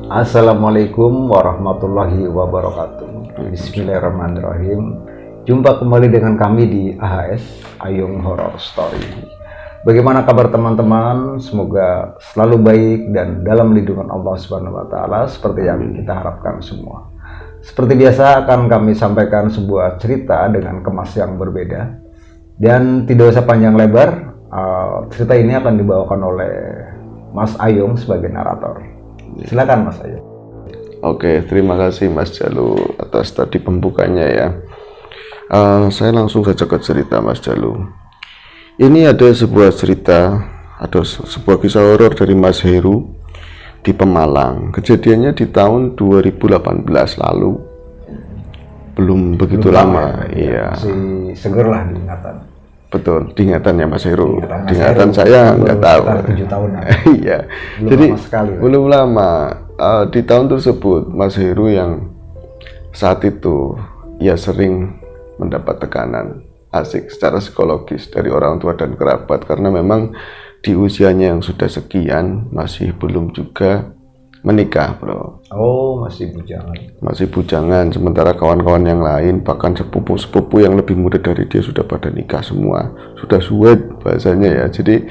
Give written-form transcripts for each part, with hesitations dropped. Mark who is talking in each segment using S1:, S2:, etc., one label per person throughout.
S1: Assalamualaikum warahmatullahi wabarakatuh. Bismillahirrahmanirrahim. Jumpa kembali dengan kami di AHS Ayung Horror Story. Bagaimana kabar teman-teman? Semoga selalu baik dan dalam lindungan Allah Subhanahu wa taala seperti yang kita harapkan semua. Seperti biasa akan kami sampaikan sebuah cerita dengan kemas yang berbeda. Dan tidak usah panjang lebar, cerita ini akan dibawakan oleh Mas Ayung sebagai narator. Silakan Mas Ayung.
S2: Oke, terima kasih Mas Jalu atas tadi pembukanya ya. Saya langsung saja ke cerita Mas Jalu. Ini ada sebuah cerita, ada sebuah kisah horor dari Mas Heru di Pemalang. Kejadiannya di tahun 2018 lalu. Belum begitu lama, iya.
S1: Masih seger lah diingatan.
S2: Betul, diingatannya Mas Heru.
S1: Diingatan
S2: saya nggak tahu.
S1: 7 tahun.
S2: Iya.
S1: Belum
S2: Jadi
S1: lama sekali,
S2: belum lama. Di tahun tersebut Mas Heru yang saat itu ya sering mendapat tekanan asik secara psikologis dari orang tua dan kerabat karena memang di usianya yang sudah sekian masih belum juga menikah, bro.
S1: Oh, masih bujangan.
S2: Masih bujangan, sementara kawan-kawan yang lain bahkan sepupu-sepupu yang lebih muda dari dia sudah pada nikah semua, sudah suwed bahasanya ya. Jadi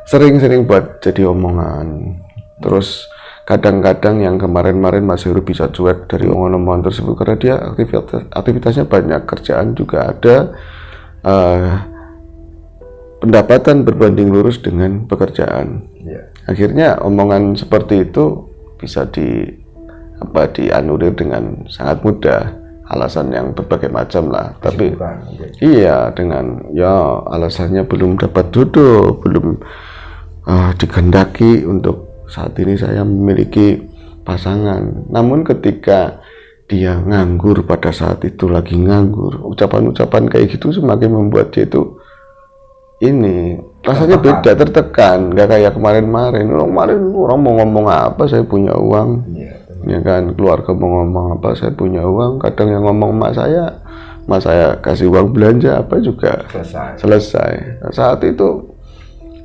S2: sering-sering buat jadi omongan. Terus kadang-kadang yang kemarin-kemarin Mas Heru bisa cuek dari omongan-omongan tersebut karena dia aktivitasnya banyak, kerjaan juga ada, pendapatan berbanding lurus dengan pekerjaan. Akhirnya omongan seperti itu bisa dianulir dengan sangat mudah, alasan yang berbagai macam lah. Tapi iya, dengan ya alasannya belum dapat jodoh, belum dikehendaki untuk saat ini saya memiliki pasangan. Namun ketika dia nganggur, pada saat itu lagi nganggur, ucapan-ucapan kayak gitu semakin membuat dia itu ini rasanya beda, tertekan, nggak kayak kemarin-kemarin. Kemarin orang mau ngomong apa, saya punya uang, ya kan, keluarga mau ngomong apa, saya punya uang. Kadang yang ngomong mak saya kasih uang belanja apa juga selesai. Nah, saat itu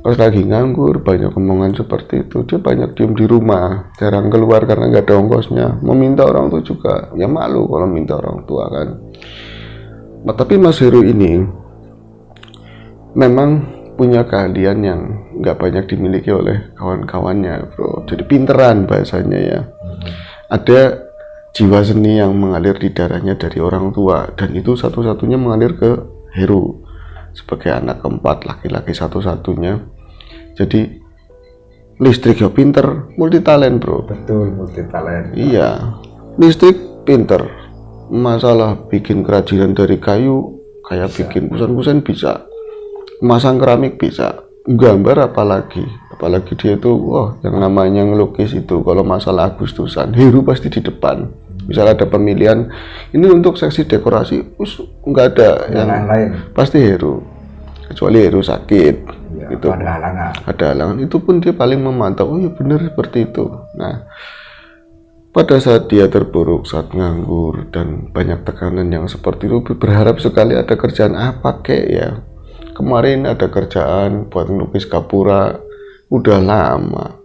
S2: pas lagi nganggur, banyak omongan seperti itu. Dia banyak diem di rumah, jarang keluar karena nggak ada ongkosnya. Meminta orang tua juga, ya malu kalau minta orang tua kan. Nah, tapi Mas Heru ini memang punya keahlian yang nggak banyak dimiliki oleh kawan-kawannya, bro. Jadi pinteran bahasanya ya. Ada jiwa seni yang mengalir di darahnya dari orang tua, dan itu satu-satunya mengalir ke Heru sebagai anak keempat, laki-laki satu-satunya. Jadi listrik ya pinter, multi talent, bro.
S1: Betul, multi talent.
S2: Iya, listrik pinter. Masalah bikin kerajinan dari kayu, kayak bikin kusen-kusen bisa. Masang keramik bisa, gambar apalagi dia itu yang namanya ngelukis itu kalau masalah Agustusan Heru pasti di depan. Misalnya ada pemilihan ini untuk seksi dekorasi, nggak ada yang lain, pasti Heru, kecuali Heru sakit itu ada halangan itu pun dia paling memantau. Oh ya benar seperti itu. Nah, pada saat dia terpuruk, saat nganggur dan banyak tekanan yang seperti itu, berharap sekali ada kerjaan apa kek ya. Kemarin ada kerjaan buat ngelukis Gapura, udah lama.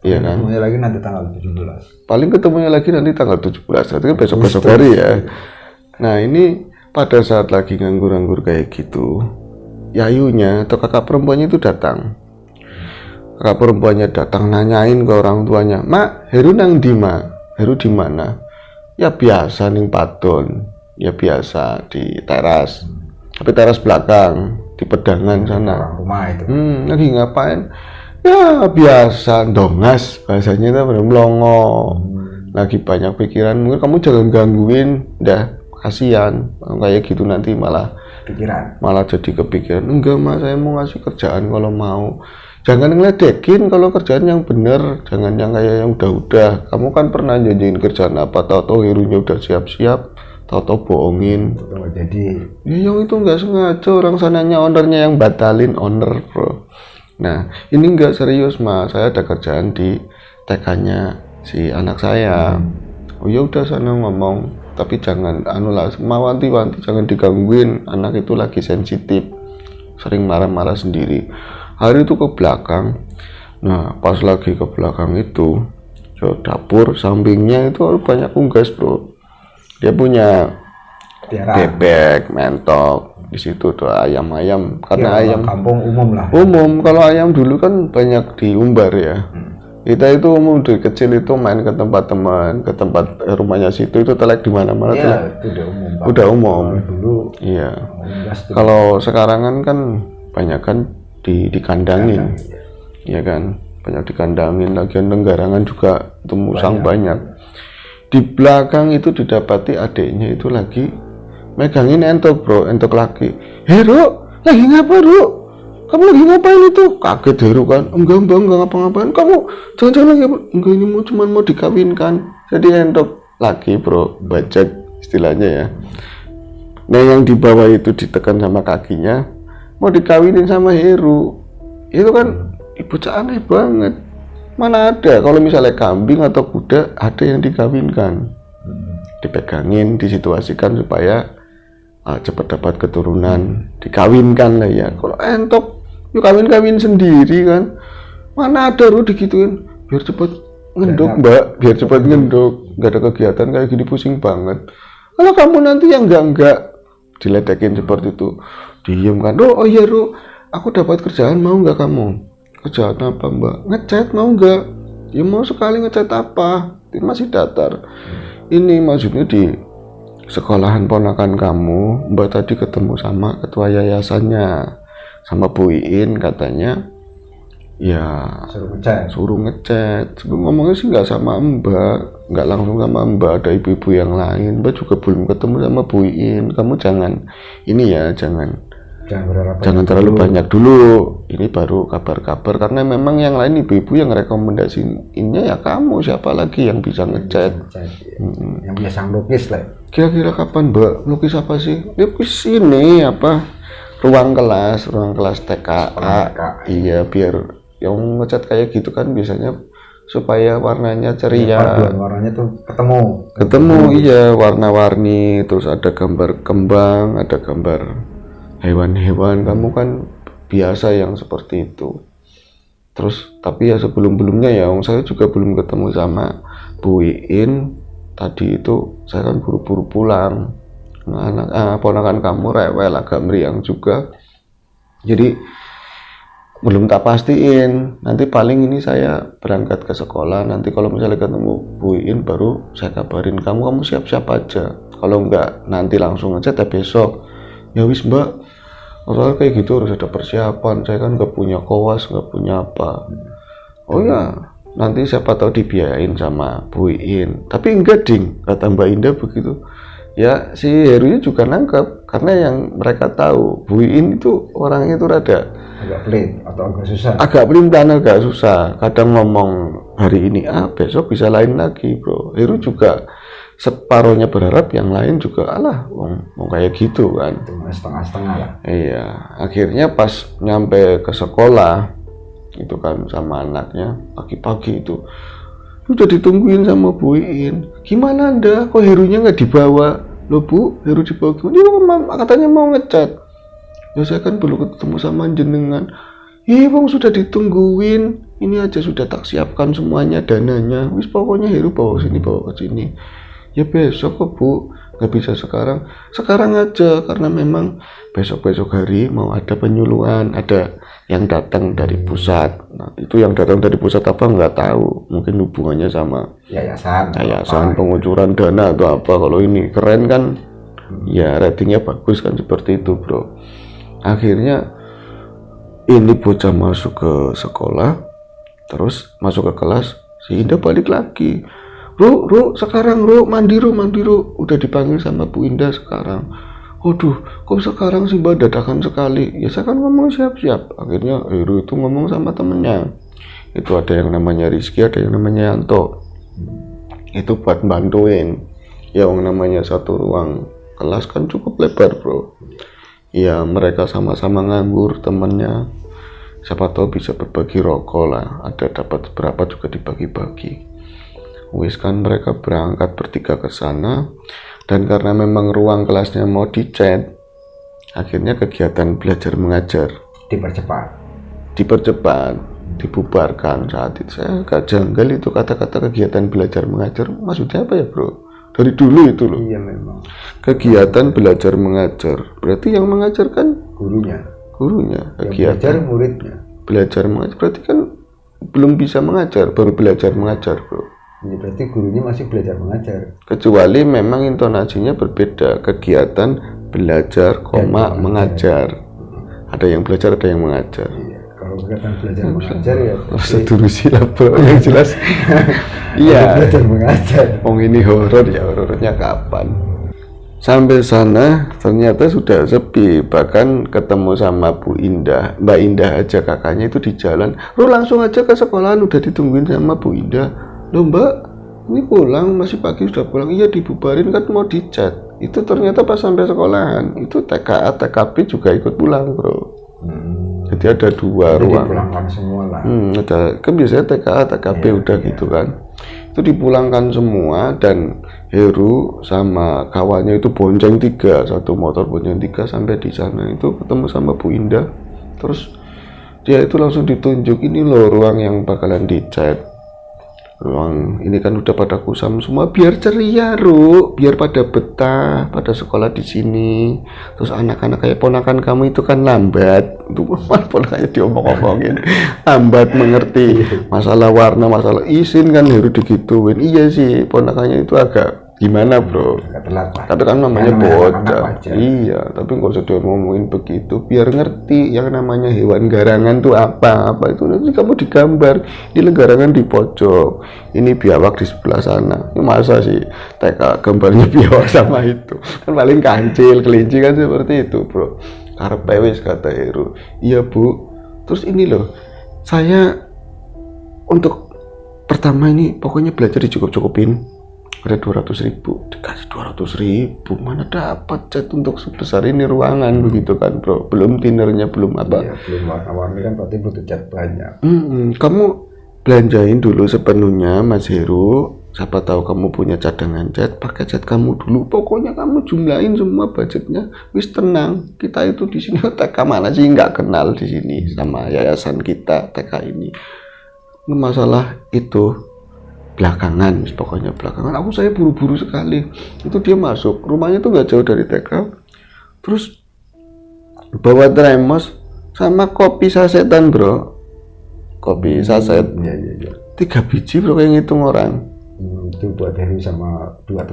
S2: Iya kan?
S1: Ketemunya lagi nanti tanggal 17.
S2: Paling ketemunya lagi nanti tanggal 17, berarti kan besok-besok hari ya. Nah ini pada saat lagi nganggur-nganggur kayak gitu, yayunya atau kakak perempuannya itu datang. Kakak perempuannya datang nanyain ke orang tuanya, "Mak, Heru nang di mak? Heru di mana?" Ya biasa ning Padon, ya biasa di teras. Tapi teras belakang di pedangan sana.
S1: Rumah itu.
S2: Lagi ngapain? Ya biasa dongas bahasanya itu melongo. Lagi banyak pikiran. Mungkin kamu jangan gangguin, dah kasihan. Kayak gitu nanti malah jadi kepikiran. Enggak mas, saya mau ngasih kerjaan kalau mau. Jangan ngeledekin kalau kerjaan yang bener. Jangan yang kayak yang udah-udah. Kamu kan pernah janjiin kerjaan apa? Tahu-tahu Herunya udah siap-siap. Tahu-tahu bohongin.
S1: Jadi
S2: ya yang itu nggak sengaja, orang sananya ownernya yang batalin, owner, bro. Nah ini nggak serius mas, saya ada kerjaan di TK-nya si anak saya. Oh ya udah sana ngomong, tapi jangan wanti-wanti, jangan digangguin, anak itu lagi sensitif, sering marah-marah sendiri. Hari itu ke belakang Nah pas lagi ke belakang itu ke dapur, sampingnya itu banyak unggas bro. Dia punya
S1: Piara.
S2: bebek, mentok, di situ tuh ayam-ayam. Karena
S1: Ya,
S2: ayam
S1: kampung umum lah.
S2: umum, kalau ayam dulu kan banyak diumbar ya. Kita itu umum dari kecil itu main ke tempat teman, ke tempat rumahnya situ itu telek di mana-mana.
S1: Iya, itu udah umum. Pak.
S2: Udah umum.
S1: Kalau dulu
S2: Iya.
S1: unggas tuh.
S2: Kalau sekarang kan banyak kan dikandangin, ya kan, banyak dikandangin. Lagian Lenggarangan juga itu musang banyak. Di belakang itu didapati adiknya itu lagi megangin entok bro, entok laki. Hero, lagi ngapa bro? Kamu lagi ngapain itu? Kaget Hero kan. Enggak ngapa-ngapain. Kamu jangan-jangan lagi apa? Enggak, ini cuma mau dikawinkan. Jadi entok laki bro, bajak istilahnya ya. Nah yang di bawah itu ditekan sama kakinya, mau dikawinin sama Heru. Itu kan ibu aneh banget. Mana ada kalau misalnya kambing atau kuda ada yang dikawinkan, dipegangin, disituasikan supaya cepat dapat keturunan, dikawinkan lah ya. Kalau entok, yuk kawin sendiri kan. Mana ada lu digituin, biar cepat ngendok mbak, biar cepat ngendok. Nggak ada kegiatan kayak gini, pusing banget. Kalau kamu nanti yang enggak diledekin seperti itu, diem kan. Oh iya Ru, aku dapat kerjaan, mau nggak kamu? Kerjaan apa mbak? Ngecat mau nggak? Ya mau sekali, ngecat apa? Ini masih datar. Ini maksudnya di sekolahan ponakan kamu, mbak tadi ketemu sama ketua yayasannya, sama Bu Iin katanya. Ya suruh ngecat. Ngomongnya sih nggak sama mbak, nggak langsung sama mbak, ada ibu-ibu yang lain. Mbak juga belum ketemu sama Bu Iin. Kamu jangan ini ya, jangan terlalu banyak dulu. Ini baru kabar-kabar, karena memang yang lain ibu-ibu yang rekomendasiinnya ya kamu, siapa lagi yang bisa ngecat.
S1: Yang biasa lukis lah.
S2: Kira-kira kapan mbak lukis apa sih? Lukis ini apa, ruang kelas TKA. Iya, biar yang ngecat kayak gitu kan biasanya supaya warnanya ceria.
S1: Warnanya tuh ketemu.
S2: Iya, warna-warni, terus ada gambar kembang, ada gambar hewan-hewan. Kamu kan biasa yang seperti itu. Terus tapi ya sebelum-belumnya ya, saya juga belum ketemu sama Bu Iin. Tadi itu saya kan buru-buru pulang. Ponakan kamu rewel, agak meriang juga. Jadi belum tak pastiin. Nanti paling ini saya berangkat ke sekolah. Nanti kalau misalnya ketemu Bu Iin baru saya kabarin kamu siap-siap aja. Kalau enggak nanti langsung aja besok. Ya wis mbak, soalnya kayak gitu harus ada persiapan. Saya kan nggak punya koas, nggak punya apa. Oh ya, nanti siapa tahu dibiayain sama Bu Iin. Tapi enggak ding, kata Mbak Indah begitu. Ya si Herunya juga nangkep, karena yang mereka tahu Bu Iin itu orangnya itu rada
S1: agak pelit atau agak susah.
S2: Agak pelimpan, agak susah. Kadang ngomong hari ini besok bisa lain lagi bro. Heru juga separuhnya berharap yang lain juga mau kayak gitu kan.
S1: Setengah-setengah lah.
S2: Iya, akhirnya pas nyampe ke sekolah itu kan sama anaknya pagi-pagi itu udah ditungguin sama Bu Iin. Gimana anda? Kok Herunya nggak dibawa? Loh Bu, Heru dibawa gimana? Dia katanya mau ngecat. Ya saya kan belum ketemu sama jenengan. Iya bang, sudah ditungguin. Ini aja sudah tak siapkan semuanya dananya. Wis pokoknya Heru bawa ke sini. Ya besok kok Bu, nggak bisa sekarang aja, karena memang besok hari mau ada penyuluhan, ada yang datang dari pusat. Nah itu yang datang dari pusat apa nggak tahu, mungkin hubungannya sama yayasan pengucuran dana atau apa. Kalau ini keren kan, ya ratingnya bagus kan, seperti itu bro. Akhirnya ini bocah masuk ke sekolah, terus masuk ke kelas, si Indah balik lagi. Ru, sekarang mandi ru, udah dipanggil sama Bu Indah sekarang. Waduh, kok sekarang sih mbak dadakan sekali? Ya saya kan ngomong siap-siap. Akhirnya Heru itu ngomong sama temennya. Itu ada yang namanya Rizky, ada yang namanya Yanto. Itu buat bantuin. Ya yang namanya satu ruang kelas kan cukup lebar bro. Ya mereka sama-sama nganggur temennya. Siapa tahu bisa berbagi rokok lah. Ada dapat berapa juga dibagi-bagi. Wis kan mereka berangkat bertiga ke sana, dan karena memang ruang kelasnya mau dicat, akhirnya kegiatan belajar mengajar dipercepat dibubarkan saat itu. Saya agak janggal itu kata-kata kegiatan belajar mengajar, maksudnya apa ya bro? Dari dulu itu loh.
S1: Iya memang.
S2: Kegiatan belajar mengajar, berarti yang mengajar kan
S1: Gurunya. Yang
S2: kegiatan
S1: belajar muridnya.
S2: belajar mengajar, berarti kan belum bisa mengajar, baru belajar mengajar bro.
S1: Ya, berarti gurunya masih belajar mengajar.
S2: Kecuali memang intonasinya berbeda, kegiatan belajar, mengajar. Ada yang belajar, ada yang mengajar.
S1: Iya. Kalau kegiatan belajar mengajar ya.
S2: Seturusi lah bro, yang jelas. Iya.
S1: Belajar mengajar.
S2: Ini horor ya, horornya kapan? Sampai sana ternyata sudah sepi, bahkan ketemu sama Mbak Indah aja kakaknya itu di jalan. Lu langsung aja ke sekolahan, udah ditungguin sama Bu Indah. Loh Mbak, ini pulang, masih pagi sudah pulang. Iya dibubarin kan mau dicat. Itu ternyata pas sampai sekolahan, itu TKA, TKP juga ikut pulang bro. Jadi ada dua ruang.
S1: Dipulangkan semua lah.
S2: Kan biasanya TKA, TKP udah gitu kan. Itu dipulangkan semua dan Heru sama kawannya itu bonceng 3, satu motor bonceng 3 sampai di sana itu ketemu sama Bu Indah. Terus dia itu langsung ditunjuk, ini loh ruang yang bakalan dicat. Ruang ini kan udah pada kusam semua biar ceria biar pada betah pada sekolah di sini. Terus anak-anak kayak ponakan kamu itu kan lambat, untuk ponakannya diomong-omongin lambat mengerti masalah warna, masalah izin kan Heru digituin. Iya sih ponakannya itu agak gimana bro, tapi kan namanya bocah. Iya, tapi nggak usah ngomongin begitu, biar ngerti yang namanya hewan garangan tuh apa itu nanti kamu digambar. Ini garangan di pojok, ini biawak di sebelah sana. Ini masa sih TK gambarnya biawak sama itu, kan paling kancil, kelinci kan seperti itu bro. Karena wis kata Heru, iya Bu. Terus ini loh, saya untuk pertama ini pokoknya belajar dicukup-cukupin. Ada 200.000, dikasih 200.000, mana dapat cat untuk sebesar ini ruangan begitu kan bro, belum tinernya, belum apa.
S1: Iya, belum warna-warni kan berarti butuh cat banyak.
S2: Kamu belanjain dulu sepenuhnya Mas Heru, siapa tahu kamu punya cadangan cat, pakai cat kamu dulu, pokoknya kamu jumlahin semua budgetnya, wis tenang. Kita itu di sini TK mana sih nggak kenal di sini sama yayasan kita TK ini. Masalah itu belakangan, pokoknya belakangan saya buru-buru sekali. Itu dia masuk rumahnya tuh nggak jauh dari TK, terus bawa termos sama kopi sasetan bro, kopi saset.
S1: Iya.
S2: 3 biji bro, kayak ngitung orang.
S1: Itu buat Heru sama dua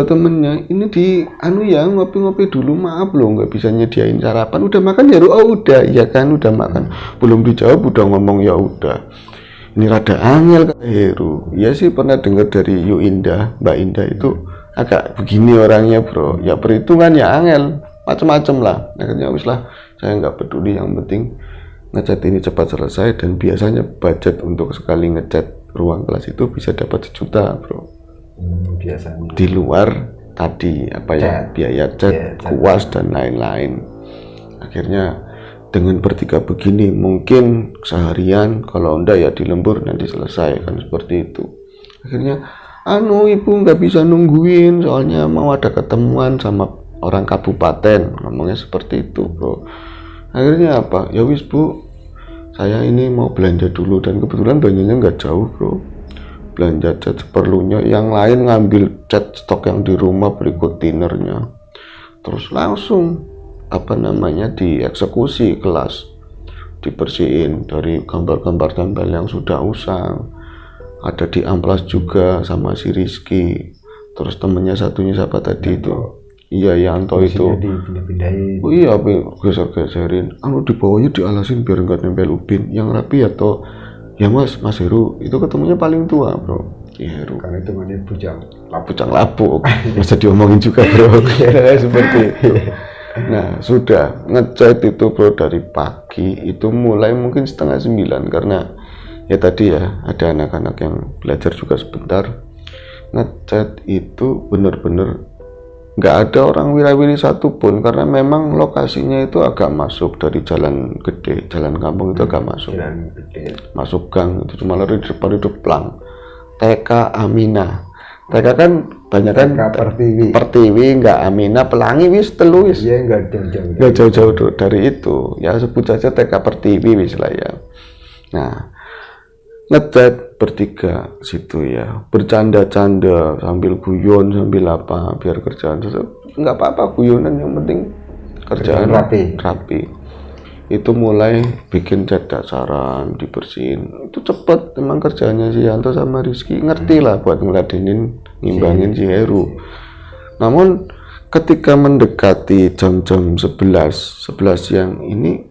S1: temennya. Ini di ngopi-ngopi dulu, maaf loh nggak bisa nyediain sarapan. Udah makan Heru? Oh udah, iya kan udah makan. Belum dijawab udah ngomong ya udah. Ini rada angel kata Heru. Ya sih pernah dengar dari Mbak Indah itu agak begini orangnya bro. Ya perhitungan ya angel, macem-macem lah. Akhirnya wis lah, saya nggak peduli, yang penting ngecat ini cepat selesai. Dan biasanya budget untuk sekali ngecat ruang kelas itu bisa dapat 1 juta bro. Biasanya.
S2: Di luar tadi biaya cat, kuas dan lain-lain. Akhirnya dengan bertiga begini mungkin seharian, kalau enggak ya di lembur nanti selesai kan seperti itu. Akhirnya ibu nggak bisa nungguin soalnya mau ada ketemuan sama orang kabupaten, ngomongnya seperti itu bro. Akhirnya apa ya wis Bu, saya ini mau belanja dulu, dan kebetulan belanjanya nggak jauh bro, belanja cat seperlunya, yang lain ngambil cat stok yang di rumah berikut tinernya. Terus langsung dieksekusi kelas, dibersihin dari gambar-gambar tempel yang sudah usang, ada di amplas juga sama si Rizky. Terus temennya satunya siapa tadi itu? Iya Yanto itu.
S1: Dipindahin.
S2: Oh iya, geser-geserin. Dibawanya dialasin biar nggak nempel ubin. Yang rapi atau ya Mas Heru itu ketemunya paling tua bro. Heru.
S1: Karena itu mana
S2: bujang lapuk. Masa diomongin juga bro. Seperti itu. Nah sudah ngecat itu bro dari pagi, itu mulai mungkin 8:30 karena ya tadi ya ada anak-anak yang belajar juga sebentar. Ngecat itu bener-bener nggak ada orang wira-wiri satupun, karena memang lokasinya itu agak masuk dari jalan gede, jalan kampung itu agak masuk gang, itu cuma lari di depan itu plang TK Aminah. TK kan banyak kan Pertiwi, nggak Aminah, Pelangi wis telu wis.
S1: Iya,
S2: nggak jauh-jauh dari itu. Ya sebut saja TK Pertiwi wis lah ya. Nah ngechat bertiga situ ya, bercanda-canda sambil guyon sambil apa biar kerjaan nggak apa-apa, guyonan yang penting kerjaan rapi. Itu mulai bikin cat dasaran, dibersihin, itu cepet emang kerjanya si Yanto sama Rizky, ngerti lah buat ngeladenin ngimbangin si Heru. Namun ketika mendekati jam-jam 11 siang ini,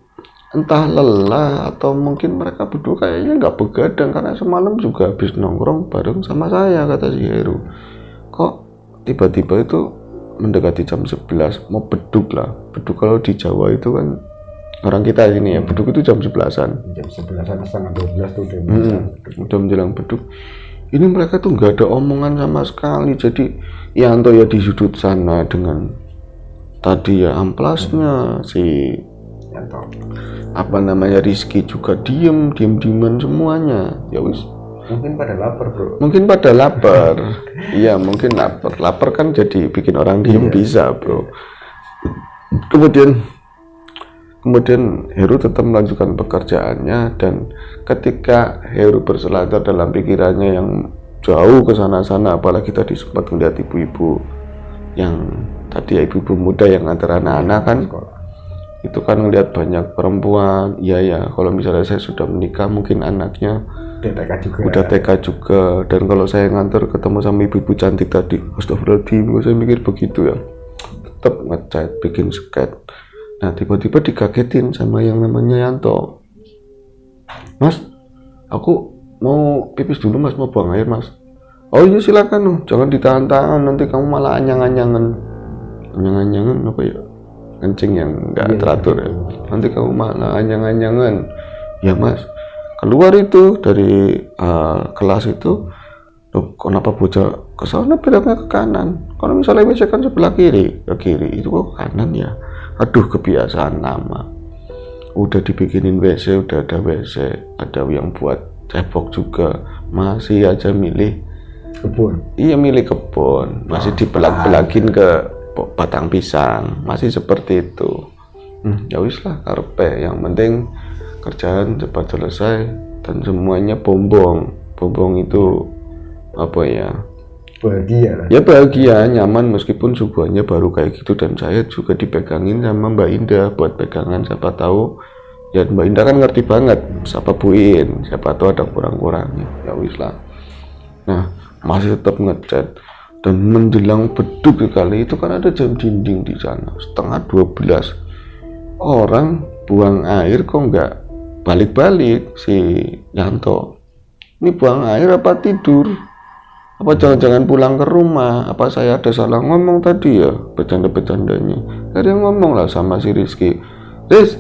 S2: entah lelah atau mungkin mereka berdua kayaknya nggak begadang karena semalam juga habis nongkrong bareng sama saya, kata si Heru. Kok tiba-tiba itu mendekati jam 11 mau beduk lah. Beduk kalau di Jawa itu kan orang kita ini ya, beduk itu jam 11-an.
S1: Jam 11-an setengah 12 tuh
S2: udah menjelang beduk. Ini mereka tuh nggak ada omongan sama sekali. Jadi Yanto ya di sudut sana dengan tadi ya amplasnya, si
S1: Yanto
S2: apa namanya Rizky juga diem-dieman semuanya. Ya wis,
S1: mungkin pada lapar bro.
S2: Iya mungkin lapar kan jadi bikin orang diem bisa bro. Kemudian Heru tetap melanjutkan pekerjaannya, dan ketika Heru berselancar dalam pikirannya yang jauh ke sana-sana, apalagi tadi sempat melihat ibu-ibu yang tadi ya, ibu-ibu muda yang antar anak-anak kan, itu kan ngelihat banyak perempuan. Iya kalau misalnya saya sudah menikah mungkin anaknya udah TK juga, dan kalau saya nganter ketemu sama ibu-ibu cantik tadi, astagfirullahaladzim, saya mikir begitu ya, tetap ngecat bikin sket. Nah tiba-tiba dikagetin sama yang namanya Yanto. Mas, aku mau pipis dulu mas, mau buang air mas. Oh iya silakan, jangan ditahan-tahan, nanti kamu malah anyang-anyangan apa ya, kencing yang nggak teratur ya, nanti kamu malah anyang-anyangan. Ya mas, keluar itu dari kelas itu, loh, kenapa bocah ke sana beloknya ke kanan? Kalau misalnya WC kan sebelah kiri, ke kiri, itu kok kanan ya? Aduh, kebiasaan lama. Udah dibikinin WC, udah ada WC, ada yang buat cebok juga, masih aja milih
S1: kebun.
S2: Iya milih kebun, masih dibelak-belakin ke batang pisang, masih seperti itu. Ya wis lah, karpe, yang penting kerjaan cepat selesai dan semuanya bombong itu apa ya,
S1: bahagia lah.
S2: Ya bahagia, nyaman meskipun suguhannya baru kayak gitu, dan saya juga dipegangin sama Mbak Indah buat pegangan, siapa tahu ya Mbak Indah kan ngerti banget siapa buin, siapa tahu ada kurang-kurangnya. Ya wis lah. Nah masih tetap ngecat, dan menjelang beduk kali itu kan ada jam dinding di sana, setengah 12 orang buang air kok nggak balik-balik si Yanto. Ini buang air apa tidur? Apa jangan-jangan pulang ke rumah? Apa saya ada salah ngomong tadi ya? Bercanda-bercandanya. Ada yang ngomong lah sama si Rizky. Riz,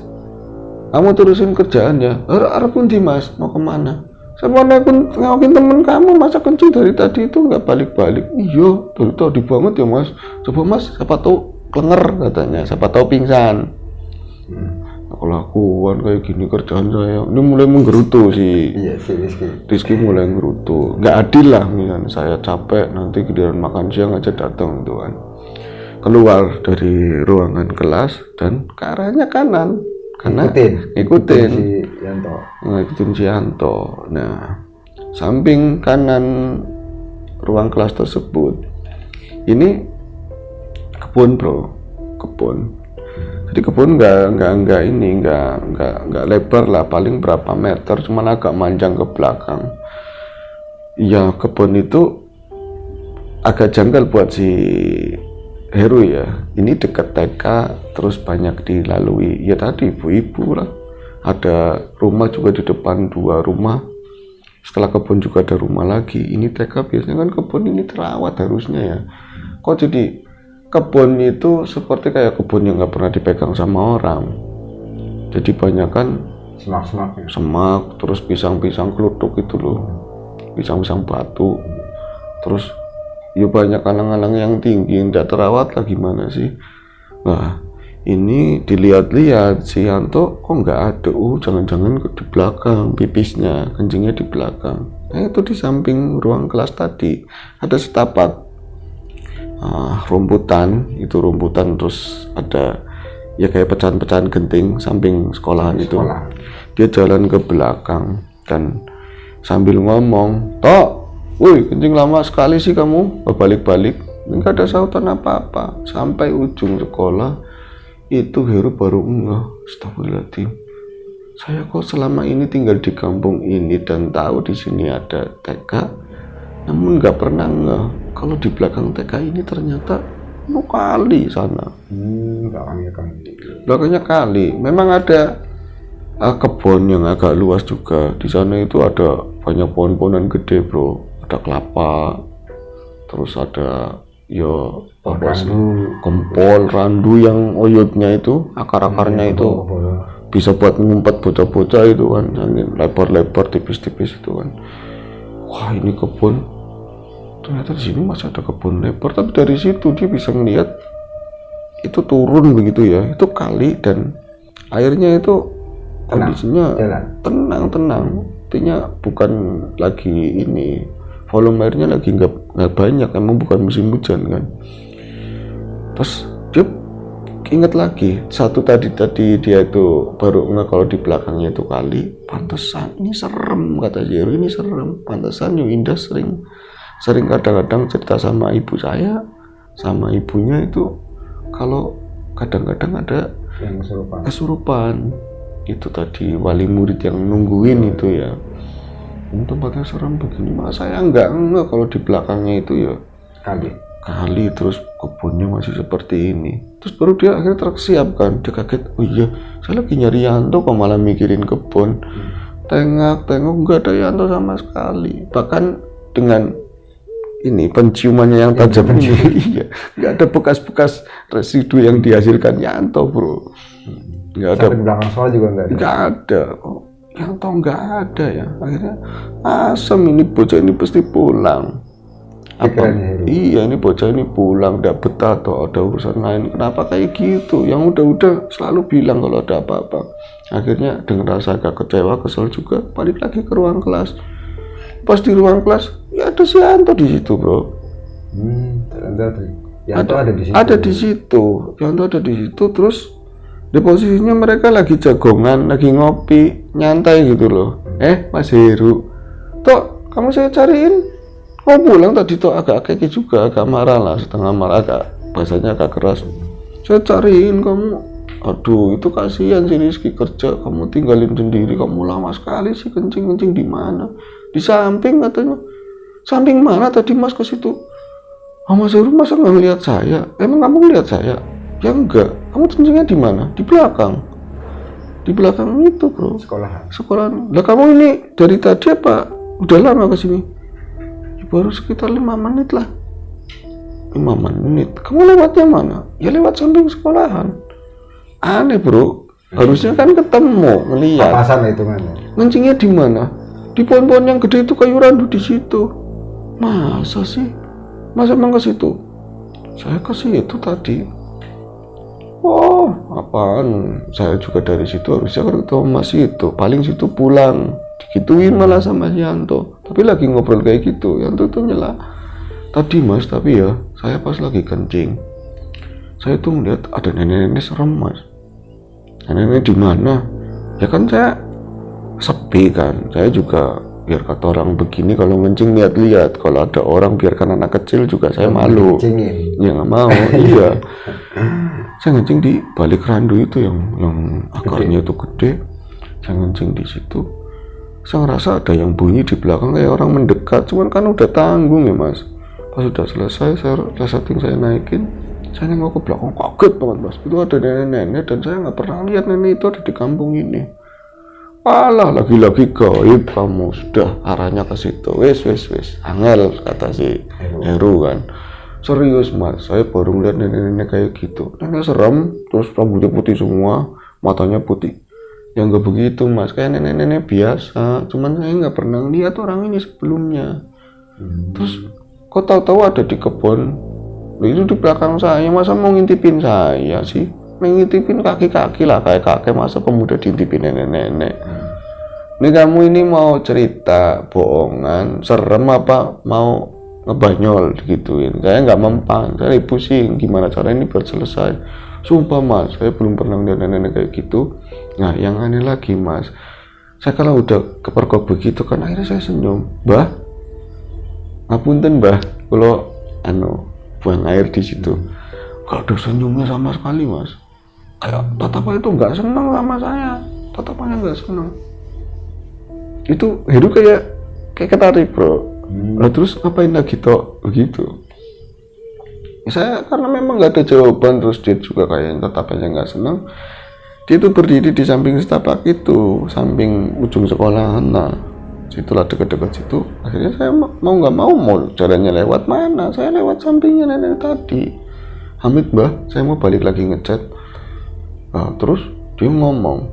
S2: kamu terusin kerjaan ya. Harap pun Dimas, mau kemana? Sama aku ngawakin temen kamu, masa kencing dari tadi itu nggak balik-balik. Iya, tadi banget ya mas. Coba mas, siapa tahu klenger katanya, siapa tahu pingsan. Kelakuan kayak gini kerjaan saya, ini mulai menggerutu sih.
S1: Iya sih
S2: Rizky mulai menggerutu, nggak adil lah, misalnya saya capek nanti giliran makan siang aja datang tuh kan. Keluar dari ruangan kelas dan ke arahnya kanan, karena ngikutin si Yanto. Nah samping kanan ruang kelas tersebut ini kebun bro, kebun. Jadi kebun nggak lebar lah, paling berapa meter, cuman agak manjang ke belakang. Ya kebun itu agak janggal buat si Heru ya. Ini dekat TK, terus banyak dilalui. Ya tadi ibu-ibu lah. Ada rumah juga di depan, 2 rumah. Setelah kebun juga ada rumah lagi. Ini TK biasanya kan kebun ini terawat harusnya ya. Kok jadi kebun itu seperti kayak kebun yang nggak pernah dipegang sama orang. Jadi banyak kan semak, terus pisang-pisang kelutuk itu loh, pisang-pisang batu, terus ya banyak alang-alang yang tinggi, nggak terawat lah gimana sih. Nah ini dilihat-lihat si Yanto kok nggak ada, jangan-jangan di belakang pipisnya, kencingnya di belakang. Nah itu di samping ruang kelas tadi ada setapak rumputan, terus ada ya kayak pecahan-pecahan genting samping sekolahan itu. Dia jalan ke belakang dan sambil ngomong, "Tok, woi kencing lama sekali sih kamu." Balik-balik, nggak ada sautan apa-apa. Sampai ujung sekolah itu Heru baru ngeh, astagfirullahaladzim, saya kok selama ini tinggal di kampung ini dan tahu di sini ada TK, namun nggak pernah ngeh kalau di belakang TK ini ternyata kali sana. Belakangnya kali. Memang ada kebun yang agak luas juga. Di sana itu ada banyak pohon-pohonan gede, bro. Ada kelapa, terus ada kempol, randu yang oyotnya itu, akar-akarnya itu bisa buat ngumpet bocah-bocah itu kan, lebar-lebar, tipis-tipis itu kan. Wah, ini kebun. Ternyata di sini masih ada kebun lebar, tapi dari situ dia bisa melihat itu turun begitu ya. Itu kali dan airnya itu kondisinya tenang, artinya bukan lagi ini, volume airnya lagi nggak banyak, emang bukan musim hujan kan. Terus dia ingat lagi satu tadi dia itu baru nggak kalau di belakangnya itu kali, pantesan ini serem, kata Jero, ini serem, pantesan Indah sering kadang-kadang cerita sama ibu saya, sama ibunya itu kalau kadang-kadang ada yang kesurupan. Itu tadi wali murid yang nungguin itu ya. Ini tempatnya serem begini, mas saya enggak kalau di belakangnya itu ya kali terus kebunnya masih seperti ini. Terus baru dia akhirnya tersiap kan, dia kaget, oh iya saya lagi nyari Yanto kok malah mikirin kebun. Tengok enggak ada Yanto sama sekali, bahkan dengan ini penciumannya yang tajam ini, iya, nggak ada bekas-bekas residu yang dihasilkan Yanto, bro. Nggak ada. Di belakang sekolah juga nggak ada. Oh, Yanto nggak ada ya. Akhirnya asem, ini bocah ini pasti pulang. Apa? Iya, ini bocah ini pulang, nggak betah atau ada urusan lain. Kenapa kayak gitu? Yang udah selalu bilang kalau ada apa-apa. Akhirnya dengan rasa agak kecewa, kesel juga, balik lagi ke ruang kelas. Pas di ruang kelas, ya ada si Yanto di situ, bro. Yanto ada di situ. Ada di situ. Yanto ada di situ. Terus di posisinya mereka lagi jagongan, lagi ngopi, nyantai gitu loh. Mas Heru, Tok, kamu saya cariin. Kau pulang tadi Tok, agak keki juga, agak marah lah, setengah marah, agak bahasanya agak keras. Saya cariin kamu. Aduh, itu kasihan si Rizky kerja, kamu tinggalin sendiri, kamu lama sekali sih kencing di mana? Di samping katanya. Samping mana tadi Mas ke situ? Mas Heru masa nggak ngeliat saya? Emang kamu ngeliat saya? Ya enggak. Kamu kencingnya di mana? Di belakang. Di belakang itu, bro. Sekolahan. Lah kamu ini dari tadi apa? Udah lama kesini? Ya, baru sekitar 5 menit lah. 5 menit. Kamu lewatnya mana? Ya lewat samping sekolahan. Aneh, bro. Harusnya kan ketemu, ngeliat. Papasan itu mana? Kencingnya di mana? Di pohon-pohon yang gede itu, kayu randu di situ. Masa sih? Masa emang ke situ? Saya ke situ tadi. Oh, apaan? Saya juga dari situ harusnya kan ketemu Mas itu. Paling situ pulang. Digituin malah sama Yanto. Tapi lagi ngobrol kayak gitu. Yanto tuh nyela. Tadi Mas, tapi ya saya pas lagi kencing, saya tuh melihat ada nenek-nenek serem Mas. Nenek-nenek di mana? Ya kan saya sepi kan, saya juga biar kata orang begini kalau ngencing lihat-lihat, kalau ada orang biarkan anak kecil juga saya malu. Ya nggak mau. Iya, saya ngencing di balik randu itu yang akarnya itu gede. Saya ngencing di situ, saya ngerasa ada yang bunyi di belakang kayak orang mendekat, cuman kan udah tanggung ya Mas. Pas sudah selesai, saya setting, saya naikin, saya nengok ke belakang, kaget banget Mas, itu ada nenek-nenek dan saya nggak pernah lihat nenek itu ada di kampung ini. Alah, lagi-lagi gaib kamu, sudah arahnya ke situ. Wes, angel, kata si Heru kan. Serius Mas, saya baru ngeliat nenek-nenek kayak gitu. Nenek serem, terus rambutnya putih semua, matanya putih. Ya nggak begitu Mas, kayak nenek-nenek biasa. Cuman saya nggak pernah lihat orang ini sebelumnya. Terus kok tahu-tahu ada di kebun? Itu di belakang saya, masa mau ngintipin saya sih? Mengintipin kaki-kaki lah, kayak kakek, masa pemuda diintipin nenek-nenek. Ini kamu ini mau cerita bohongan, serem apa mau ngebanyol digituin? Saya nggak mempan, saya pusing gimana cara ini biar selesai. Sumpah Mas, saya belum pernah lihat nenek-nenek kayak gitu. Nah yang aneh lagi Mas, Saya kalau udah kepergok begitu kan akhirnya saya senyum, Mbah, ngapunten Mbah, kalau buang air di situ. Gak ada senyumnya sama sekali mas, kayak tatapan itu nggak seneng sama saya, tatapannya nggak seneng. Itu Heru kayak ketarik bro. Nah terus ngapain lagi toh begitu? Saya karena memang nggak ada jawaban, terus dia juga kayak tatapannya nggak seneng. Dia itu berdiri di samping setapak itu, samping ujung sekolahan. Nah situlah dekat-dekat situ. Akhirnya saya mau nggak mau jalannya lewat mana, saya lewat sampingnya nenek tadi. Hamid Mbah, saya mau balik lagi ngechat. Terus dia ngomong,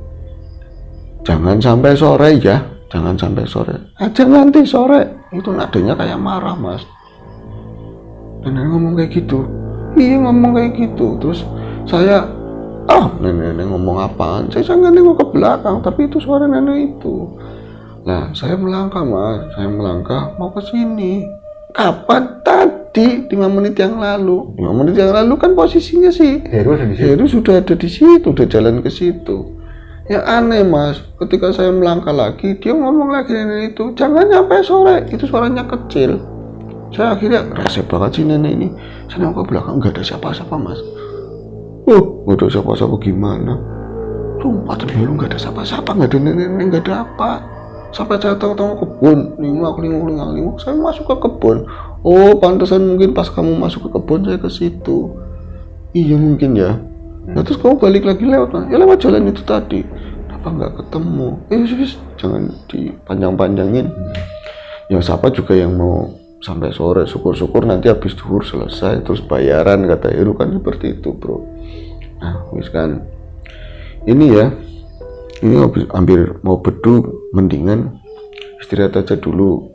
S2: jangan sampai sore ya, jangan sampai sore. Aja nanti sore. Itu nadanya kayak marah mas. Nenek ngomong kayak gitu. Iya ngomong kayak gitu. Terus saya, nenek ngomong apaan? Saya jangan nengok ke belakang, tapi itu suara nenek itu. Nah saya melangkah mas, saya melangkah mau ke sini. Kapan? Tadi 5 menit yang lalu. 5 menit yang lalu kan posisinya sih Heru sudah ada di situ, udah jalan ke situ. Yang aneh mas, ketika saya melangkah lagi, dia ngomong lagi nenek itu, jangan sampai sore. Itu suaranya kecil. Saya akhirnya rasa banget sih nenek ini. Saya nengok ke belakang nggak ada siapa-siapa mas. Nggak ada siapa-siapa gimana? Sumpah tapi lu nggak ada siapa-siapa, nggak ada nenek, nggak ada apa. Sampai saya tahu-tahu kebun, linguk, saya masuk ke kebun. Oh, pantesan mungkin pas kamu masuk ke kebun saya ke situ. Iya mungkin ya. Nah terus kamu balik lagi lewat mana? Ya lewat jalan itu tadi. Kenapa nggak ketemu? Jangan dipanjang-panjangin. Ya siapa juga yang mau sampai sore, syukur-syukur nanti habis duhur selesai terus bayaran kata Heru kan seperti itu bro. Nah wis kan. Ini ya. Ini hampir mau bedu, mendingan istirahat aja dulu.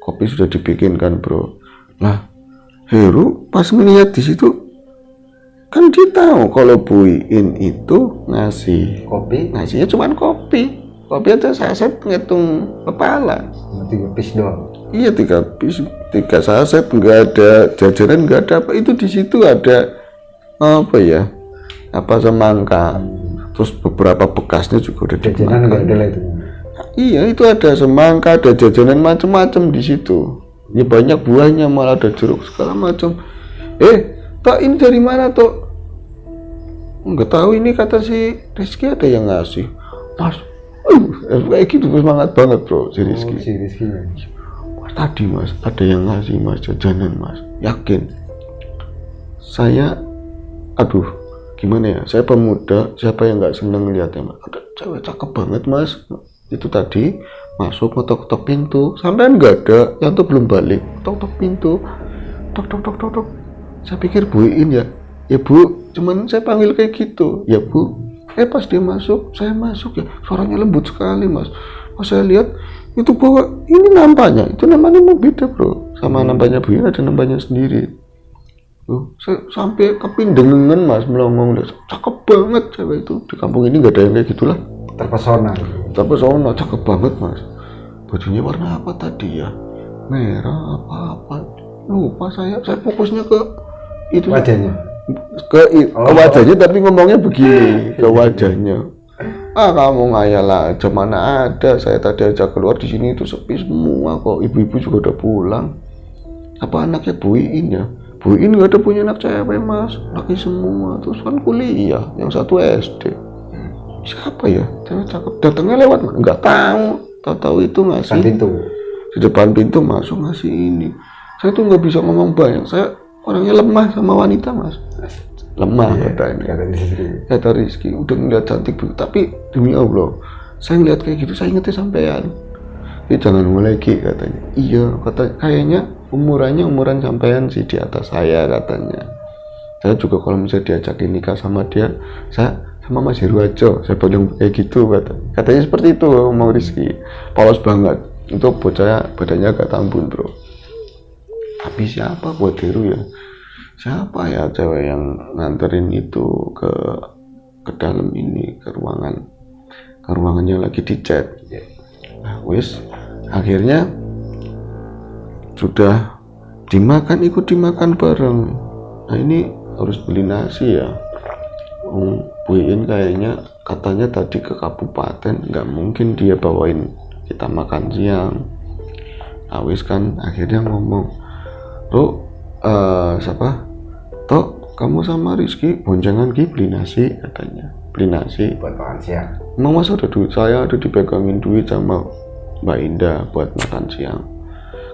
S2: Kopi sudah dibikin kan bro. Nah Heru pas melihat di situ kan dia tahu kalau Bu Iin itu ngasih
S1: kopi,
S2: ngasihnya cuma kopi aja saset ngitung kepala
S1: 3 piece doang.
S2: Iya 3 piece, 3 saset, nggak ada jajanan, nggak ada apa. Itu di situ ada apa ya, apa semangka. Terus beberapa bekasnya juga udah
S1: jajanan nggak ada lah itu.
S2: Iya itu ada semangka, ada jajanan macam-macam di situ. Ya banyak buahnya, malah ada jeruk segala macam. Tok ini dari mana Tok? Nggak tahu, ini kata si Rizky ada yang ngasih. Mas, kayak gitu semangat banget bro si Rizky.
S1: Si Rizky.
S2: Tadi mas ada yang ngasih mas jajanan mas, yakin. Saya, gimana ya, saya pemuda, siapa yang nggak seneng lihatnya mas. Ada cewek cakep banget mas, itu tadi masuk ngetok-tok pintu, sampean nggak ada, yang tuh belum balik, tok-tok pintu, tok. Saya pikir Bu Iin ya Bu, cuman saya panggil kayak gitu, ya Bu. Pas dia masuk, saya masuk ya, suaranya lembut sekali mas. Pas saya lihat itu bahwa ini nampaknya, itu namanya mau beda bro, sama nampaknya Bu Iin ada nampaknya sendiri. Saya sampai kepindengan mas, melongong, cakep banget cewek itu. Di kampung ini nggak ada yang kayak gitulah. Terpesona, cakep banget mas. Bajunya warna apa tadi ya? Merah apa? Lupa saya fokusnya ke itu
S1: wajahnya.
S2: Ke wajahnya, tapi ngomongnya begini ke wajahnya. Kamu ngayal aja, mana ada, saya tadi aja keluar, di sini itu sepi semua kok. Ibu-ibu juga udah pulang. Apa anaknya Bu Iin ya? Bu Iin nggak ada punya anak cewek mas, laki semua. Terus kan kuliah, yang satu SD. Siapa ya? Cewek cakep, datangnya lewat mana? Nggak tahu itu ngasih
S1: pintu.
S2: Di depan pintu masuk ngasih ini. Saya tuh nggak bisa ngomong banyak, saya orangnya lemah sama wanita mas. Lemah kata Rizky, udah ngeliat cantik bu, tapi demi Allah saya ngeliat kayak gitu, saya ingetnya sampean. Jangan mulai Ki katanya. Iya kayaknya umuran sampean sih di atas saya katanya. Saya juga kalau misalnya diajakin nikah sama dia, saya sama Mas Heru aja, saya bilang kayak gitu katanya seperti itu. Mau Rizky polos banget, itu bocahnya badannya agak tambun bro. Tapi siapa buat Heru ya, siapa ya cewek yang nganterin itu ke dalam ini, ke ruangannya lagi dicat. Nah wis akhirnya sudah ikut dimakan bareng. Nah ini harus beli nasi ya, Bu Iin kayaknya katanya tadi ke kabupaten, nggak mungkin dia bawain kita makan siang. Awis kan akhirnya ngomong, siapa? Tok, kamu sama Rizky boncengan Ki beli nasi katanya. Beli nasi.
S1: Buat makan siang.
S2: Emang masa ada duit? Saya ada dipegangin duit sama Mbak Indah buat makan siang.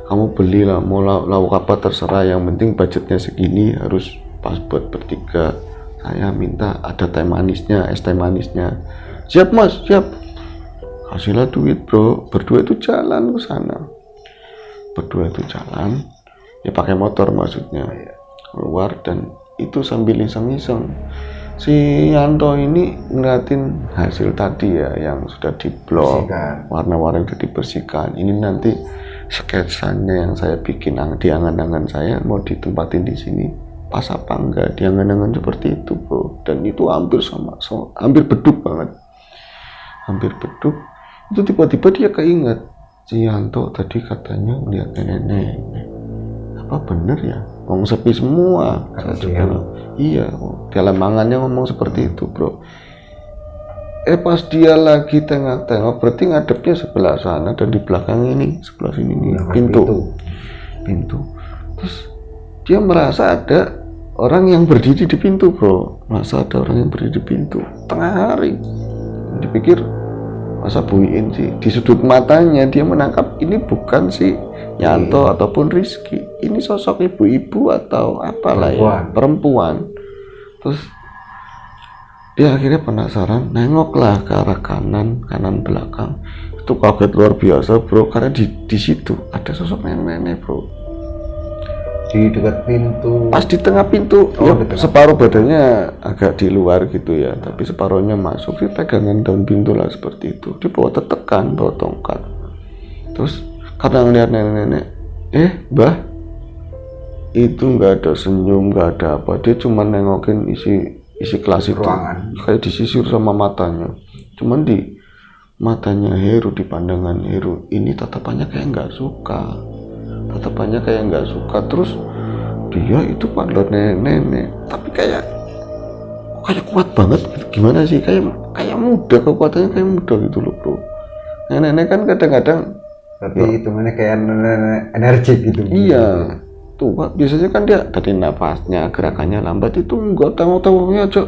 S2: Kamu belilah, mau lauk apa terserah, yang penting budgetnya segini, harus pas buat bertiga. Saya minta ada teh manisnya, es teh manisnya. Siap mas, siap. Kasihlah duit bro. Berdua itu jalan ke sana. Berdua itu jalan, ya pakai motor maksudnya, keluar, dan itu sambil iseng-iseng si Yanto ini ngeliatin hasil tadi ya, yang sudah diblok, warna-warna sudah dibersihkan. Ini nanti sketsanya yang saya bikin di angan-angan saya mau ditempatin di sini, pas apa enggak di angan-angan seperti itu bro. Dan itu hampir hampir beduk banget, hampir beduk. Itu tiba-tiba dia keinget si Yanto tadi katanya lihat nenek-nenek. Apa bener ya? Ngomong sepi semua. Saya juga, iya, dalam mangannya ngomong seperti itu bro. Pas dia lagi tengok-tengok, berarti ngadepnya sebelah sana, dan di belakang ini, sebelah sini nih, pintu. Terus dia merasa ada orang yang berdiri di pintu bro. Merasa ada orang yang berdiri di pintu tengah hari. Dipikir masa Bu Iin sih, di sudut matanya dia menangkap ini bukan si Yanto ataupun Rizky, ini sosok ibu-ibu atau apalah ya, perempuan. Terus dia akhirnya penasaran, nengoklah ke arah kanan belakang. Itu kaget luar biasa bro, karena di situ ada sosok nenek-nenek bro,
S1: di dekat pintu,
S2: pas di tengah pintu. Ya, separuh badannya agak di luar gitu ya, tapi separuhnya masuk. Dia pegangan daun pintu lah seperti itu, dia bawa tetekan, bawa tongkat. Terus karena ngeliat nenek-nenek, mbah, itu nggak ada senyum, nggak ada apa, dia cuma nengokin isi kelas itu, kayak disisir sama matanya. Cuman di matanya Heru, di pandangan Heru ini tatapannya kayak nggak suka. Terus dia itu padahal nenek-nenek, tapi kayak kuat banget gitu. Gimana sih, kayak muda, kekuatannya kayak muda gitu loh bro. Nenek-nenek kan kadang-kadang
S1: tapi hitungannya kayak nenek energik gitu.
S2: Iya tuh, biasanya kan dia dari nafasnya, gerakannya lambat, itu enggak, tahu-tahunya aja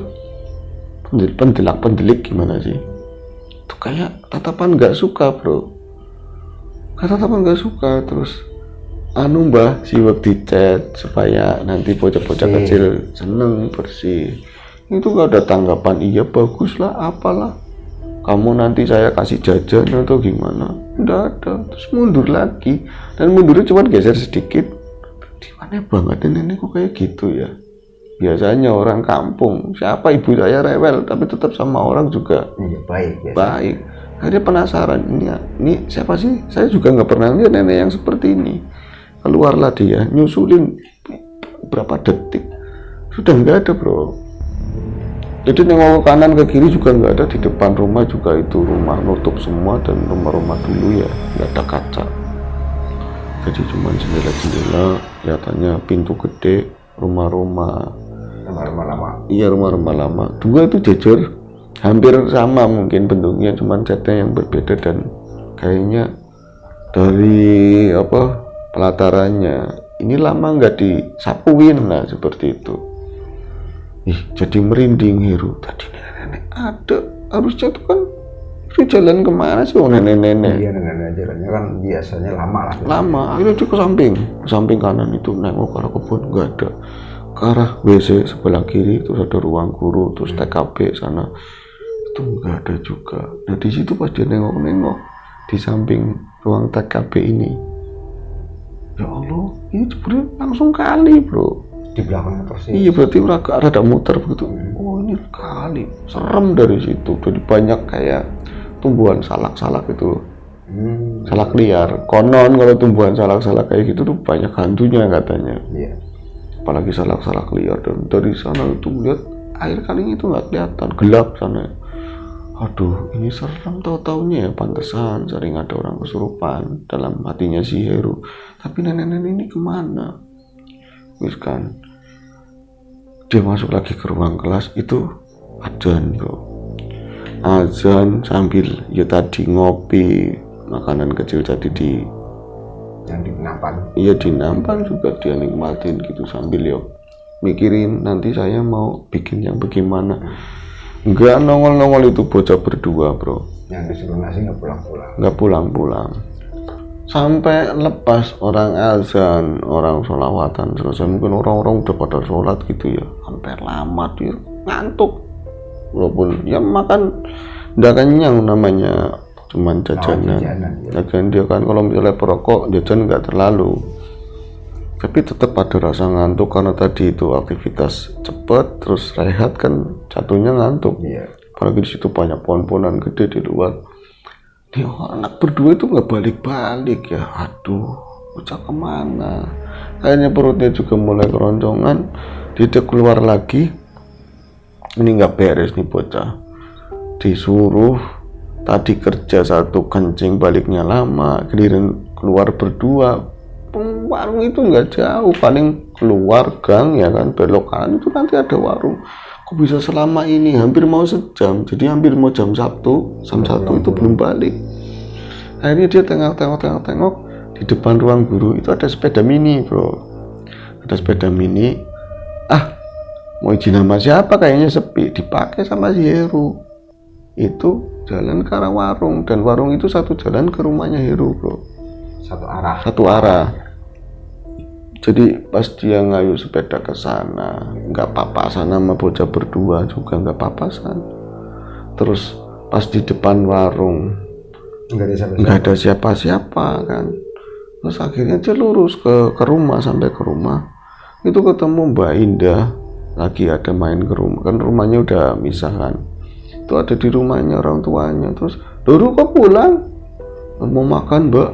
S2: pendelak gimana sih. Itu kayak tatapan nggak suka bro, terus mbah siwek di chat supaya nanti bocah-bocah kecil seneng bersih. Itu gak ada tanggapan, iya bagus lah, apalah, kamu nanti saya kasih jajan atau gimana, nggak ada. Terus mundur lagi, dan mundurnya cuma geser sedikit. Aneh banget nenek kok kayak gitu ya. Biasanya orang kampung, siapa ibu saya rewel tapi tetap sama orang juga baik. Akhirnya penasaran, ini siapa sih, saya juga nggak pernah lihat nenek yang seperti ini. Keluarlah dia, nyusulin berapa detik, sudah nggak ada bro. Jadi nengok ke kanan ke kiri juga nggak ada. Di depan rumah juga itu rumah nutup semua, dan rumah-rumah dulu ya nggak ada kaca, jadi cuma jendela-jendela, kelihatannya pintu gede, rumah-rumah lama. Iya, rumah-rumah lama. Dua itu jejer, hampir sama mungkin bentuknya, cuma catnya yang berbeda, dan kayaknya dari pelatarannya ini lama nggak disapuin lah seperti itu. Jadi merinding Heru. Tadi nenek-nenek ada, harusnya tuh kan itu jalan kemana sih nenek-nenek?
S1: Iya, nenek-nenek jalannya kan biasanya lama.
S2: Akhirnya dia ke samping kanan itu, nengok ke arah kebun, nggak ada. Ke arah WC sebelah kiri terus ada ruang guru, terus TKP sana itu nggak ada juga. Nah di situ pas dia nengok di samping ruang TKP ini, ya Allah, ini sebenarnya langsung kali bro,
S1: di belakangnya persis.
S2: Iya, berarti rada muter begitu. Oh, ini kali, serem dari situ. Jadi banyak kayak tumbuhan salak-salak itu, salak liar. Konon kalau tumbuhan salak-salak kayak gitu tuh banyak hantunya katanya.
S1: Iya.
S2: Apalagi salak-salak liar, dan dari sana itu melihat air kalinya itu nggak kelihatan, gelap sana. Aduh, ini serem, tahu-taunya ya pantesan sering ada orang kesurupan dalam hatinya si Heru. Tapi nenek-nenek ini kemana? Wis kan, dia masuk lagi ke ruang kelas itu, adzan bro, azan sambil ya tadi ngopi, makanan kecil tadi
S1: yang di nampan.
S2: iya di nampan juga dia nikmatin gitu sambil ya mikirin nanti saya mau bikin yang bagaimana. Nggak nongol-nongol itu bocah berdua bro,
S1: Yang disuruh nasi nggak pulang-pulang.
S2: nggak pulang-pulang sampai lepas orang azan, orang sholawatan selesai, mungkin orang-orang udah pada sholat gitu ya, sampai lama dia ngantuk, walaupun ya makan nggak kenyang, namanya cuman jajanan. Jajan dia kan kalau misalnya perokok jajan nggak terlalu, tapi tetap ada rasa ngantuk karena tadi itu aktivitas cepat terus rehat kan jatuhnya ngantuk.
S1: Iya.
S2: Apalagi di situ banyak pohon-pohonan gede di luar. Dia anak berdua itu nggak balik-balik ya, aduh bocah kemana, kayaknya perutnya juga mulai keroncongan. Dia keluar lagi, ini nggak beres nih bocah, disuruh tadi kerja satu kencing baliknya lama, giliran keluar berdua. Warung itu nggak jauh, paling keluar gang ya kan, belok kanan itu nanti ada warung. Kok bisa selama ini, hampir mau sejam, jadi hampir mau jam 1 itu belum balik. Akhirnya dia tengok di depan ruang guru itu ada sepeda mini bro, ada sepeda mini. Mau izin sama siapa, kayaknya sepi, dipakai sama si Heru. Itu jalan ke arah warung, dan warung itu satu jalan ke rumahnya Heru bro, satu arah. Jadi pas dia ngayuh sepeda ke sana, nggak papasan sama bocah berdua juga nggak papasan. Terus pas di depan warung nggak ada siapa-siapa kan. Terus akhirnya dia lurus ke rumah, sampai ke rumah itu ketemu Mbak Indah lagi ada main ke rumah, kan rumahnya udah misah kan. Itu ada di rumahnya orang tuanya. Terus, Doru kok pulang? Mau makan Mbak?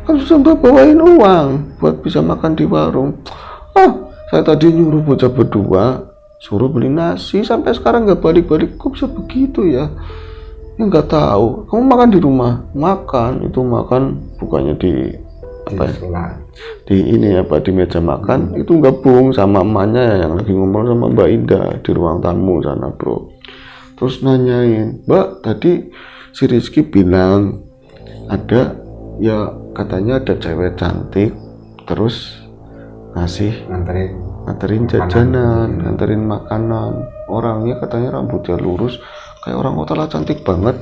S2: Kan susah Mbak bawain uang buat bisa makan di warung. Saya tadi nyuruh bocah berdua suruh beli nasi, sampai sekarang nggak balik-balik. Kok bisa begitu ya? Ya nggak tahu. Kamu makan di rumah? Makan, itu makan bukannya di apa ya? Di ini apa, di meja makan itu gabung sama emaknya yang lagi ngomong sama Mbak Indah di ruang tamu sana bro. Terus nanyain, Mbak tadi si Rizky bilang ada ya, katanya ada cewek cantik terus ngasih nganterin jajanan, nganterin makanan. Orangnya katanya rambutnya lurus kayak orang kota lah, cantik banget,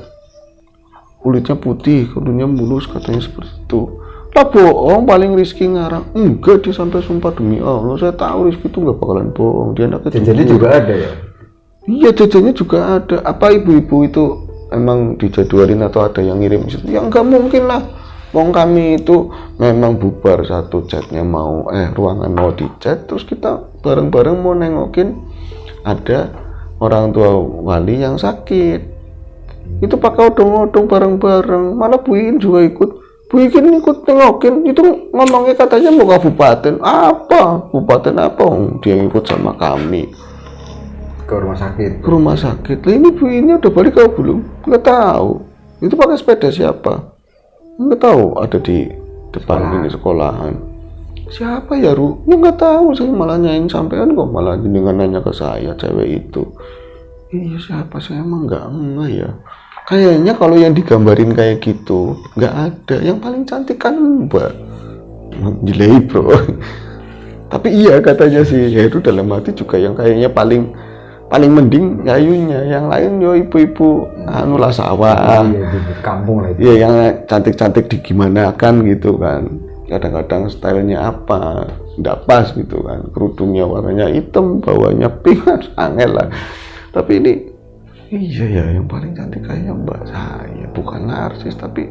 S2: kulitnya putih, kulitnya mulus, katanya seperti itu. Lah bohong, paling Rizky ngarang. Enggak, dia sampai sumpah demi Allah, saya tahu Rizky itu nggak bakalan bohong, dia anaknya
S1: jajannya juga ada ya.
S2: Iya, jajannya juga ada. Apa ibu-ibu itu emang dijadwalin atau ada yang ngirim? Ya nggak mungkin lah, wong kami itu memang bubar satu chatnya mau ruangan mau dicat, terus kita bareng-bareng mau nengokin ada orang tua wali yang sakit. Itu pakai odong-odong bareng-bareng, malah Bu Iin juga ikut. Bu Iin ikut nengokin, itu ngomongnya katanya mau kabupaten apa, kabupaten apa, dia ikut sama kami
S1: Ke rumah sakit.
S2: Lah ini Bu Iin udah balik atau belum? Nggak tahu. Itu pakai sepeda siapa? Nggak tahu, ada di depan ini sekolahan. Siapa ya Ru? Ya nggak tahu, saya malah nyanyiin sampean kok, malah dengan nanya ke saya cewek itu. Iya siapa, saya emang nggak ya. Kayaknya kalau yang digambarin kayak gitu nggak ada. Yang paling cantik kan Mbak Jelei bro. Tapi iya katanya sih Heru dalam hati juga yang kayaknya paling mending ngayunya. Yang lain yo ibu-ibu anu lah sawah.
S1: Iya, di kampung lah itu.
S2: Iya, yang cantik-cantik di gimana kan gitu kan. Kadang-kadang stylenya apa nggak pas gitu kan. Kerudungnya warnanya hitam, bawahnya pink, angel lah. Tapi ini iya ya, yang paling cantik kayaknya Mbak saya, bukan narsis, tapi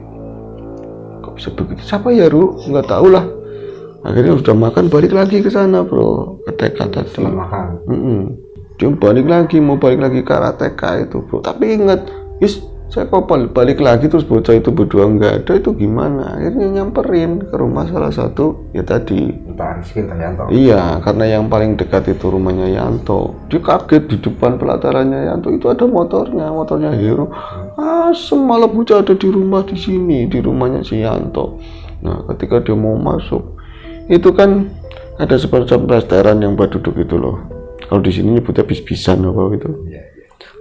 S2: kok bisa begitu? Siapa ya Ru? Nggak tahu lah. Akhirnya sudah makan, balik lagi ke sana bro, ke TK tadi.
S1: Setelah makan.
S2: Dia mau balik lagi ke arah TK itu bro. Tapi ingat, saya kok balik lagi terus bocah itu berdua nggak ada, itu gimana? Akhirnya nyamperin ke rumah salah satu ya tadi.
S1: Entah Rizky, entah Yanto.
S2: Iya, karena yang paling dekat itu rumahnya Yanto. Dia kaget di depan pelatarannya Yanto itu ada motornya Heru. Asem, malah bocah ada di rumah di sini, di rumahnya si Yanto. Nah, ketika dia mau masuk, itu kan ada semacam restoran yang buat duduk itu loh. Kalau di sini nyebutnya bis-bisan apa gitu.
S1: Iya.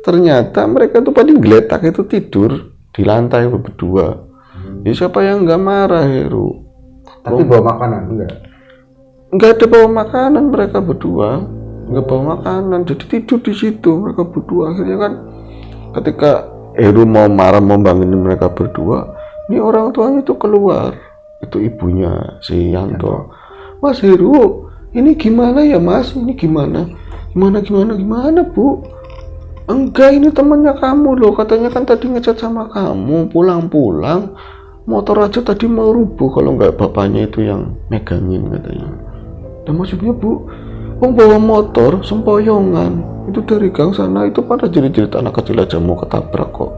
S2: ternyata mereka tuh paling geletak itu tidur di lantai berdua. Ya siapa yang nggak marah, Heru?
S1: Tapi bawa makanan enggak?
S2: Nggak ada bawa makanan, mereka berdua nggak bawa makanan, jadi tidur di situ mereka berdua. Akhirnya kan ketika Heru mau marah mau bangunin mereka berdua, ini orang tuanya itu keluar, itu ibunya si Yanto. Mas Heru, ini gimana ya Mas? Ini gimana Bu? Enggak, ini temannya kamu loh, katanya kan tadi ngechat sama kamu, pulang-pulang motor aja tadi mau rubuh kalau nggak bapaknya itu yang megangin katanya. Dan maksudnya Bu, bawa motor sempoyongan itu dari gang sana, itu pada jerit-jerit anak kecil aja mau ketabrak kok.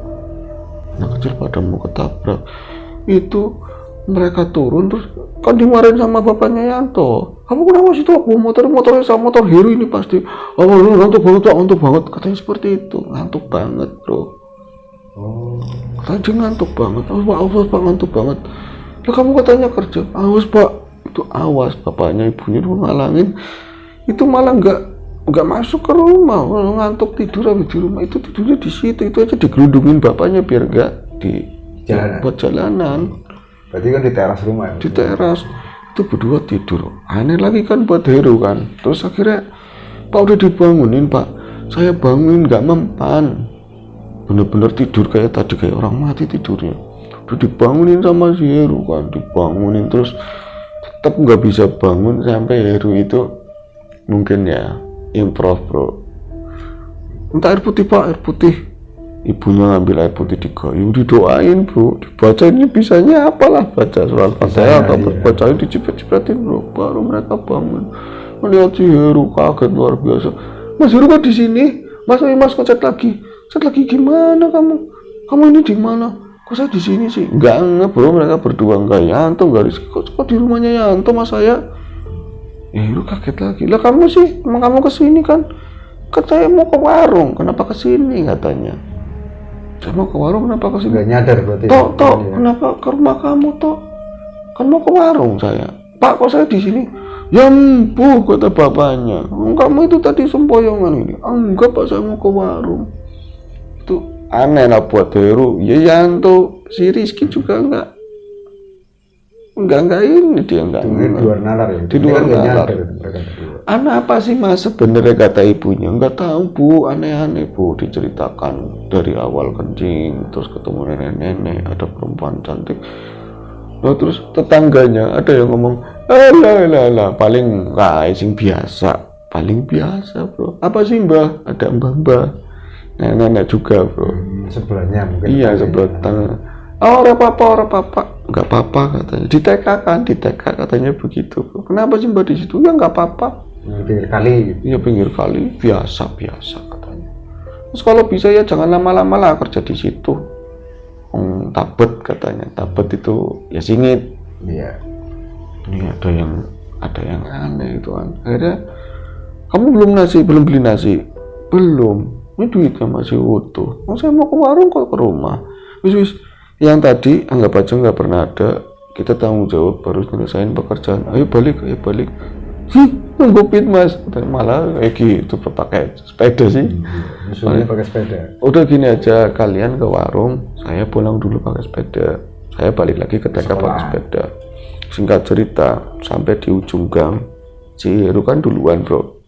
S2: Anak kecil pada mau ketabrak. Itu mereka turun terus kan dimarahin sama bapaknya Yanto. Kamu kenapa sih tuh motornya sama motor Heru ini pasti. Oh, ngantuk banget katanya seperti itu. Ngantuk banget, Bro. Katanya dia ngantuk banget. Awas Pak, ngantuk banget. Lah kamu katanya kerja. Awas Pak. Itu awas, bapaknya ibunya udah ngalangin. Itu malah nggak masuk ke rumah, ngantuk tidur habis di rumah, itu tidurnya di situ, itu aja digelundungin bapaknya biar nggak di buat jalanan.
S1: Berarti kan di teras rumah ya?
S2: Di teras itu berdua tidur. Aneh lagi kan buat Heru kan. Terus akhirnya Pak udah dibangunin Pak, saya bangunin nggak mempan, bener-bener tidur kayak tadi, kayak orang mati tidurnya. Udah dibangunin sama si Heru kan, dibangunin terus tetap nggak bisa bangun sampai Heru itu mungkin ya improv, Bro. Minta air putih Pak, air putih. Ibunya ngambil air putih digayung, didoain Bro, dibacainnya bisanya apalah, baca surat Fatihah atau bacain dicipet-cipetin Bro. Baru mereka bangun. Melihat si Heru kaget luar biasa. Mas Heru kok di sini? Mas kok chat lagi gimana kamu? Kamu ini di mana? Kok saya di sini sih? Enggak Bro, mereka berdua enggak. Yanto enggak kok di rumahnya Yanto Mas saya. Heru kaget lagi. Lah kamu sih, emang kamu kesini kan? Kan saya mau ke warung, kenapa kesini katanya? Saya mau ke warung, kenapa kesini?
S1: Nggak nyadar berarti.
S2: Tok, kenapa ke rumah kamu Tok? Kan mau ke warung saya. Pak, kok saya di sini? Ya empuh, kata bapaknya. Kamu itu tadi sempoyongan ini. Enggak Pak, saya mau ke warung. Itu aneh lah buat Heru. Ya Yanto, si Rizky juga enggak ini dia enggak.
S1: Di luar nalar ya.
S2: Di luar nalar. Anak apa sih Mas sebenarnya, kata ibunya? Enggak tahu Bu, aneh-aneh Bu, diceritakan dari awal kencing, terus ketemu nenek-nenek, ada perempuan cantik. Nah terus tetangganya ada yang ngomong, alah, paling sing biasa Bro. Apa sih Mbah? Ada mbah, nenek-nenek juga Bro.
S1: Sebelahnya mungkin.
S2: Iya, sebelah tetangga. Oh, ora apa-apa, nggak apa-apa katanya. Di TK katanya begitu. Kenapa sih Mbak di situ? Ya nggak apa-apa.
S1: Pinggir kali.
S2: Iya pinggir kali, biasa katanya. Terus kalau bisa ya jangan lama-lama lah kerja di situ. Tabet katanya. Tabet itu ya singit.
S1: Iya.
S2: Ini ada yang aneh itu kan. Akhirnya kamu belum beli nasi? Belum. Ini duitnya masih utuh. Saya mau ke warung kok ke rumah. Wis. Yang tadi anggap aja nggak pernah ada, kita tanggung jawab baru nyelesain pekerjaan. Ayo balik. Nggupit Mas, malah kayak gitu pakai sepeda sih.
S1: Misalnya pakai sepeda.
S2: Udah gini aja, kalian ke warung, saya pulang dulu pakai sepeda, saya balik lagi ke TK pakai sepeda. Singkat cerita, sampai di ujung gang, si Heru kan duluan Bro.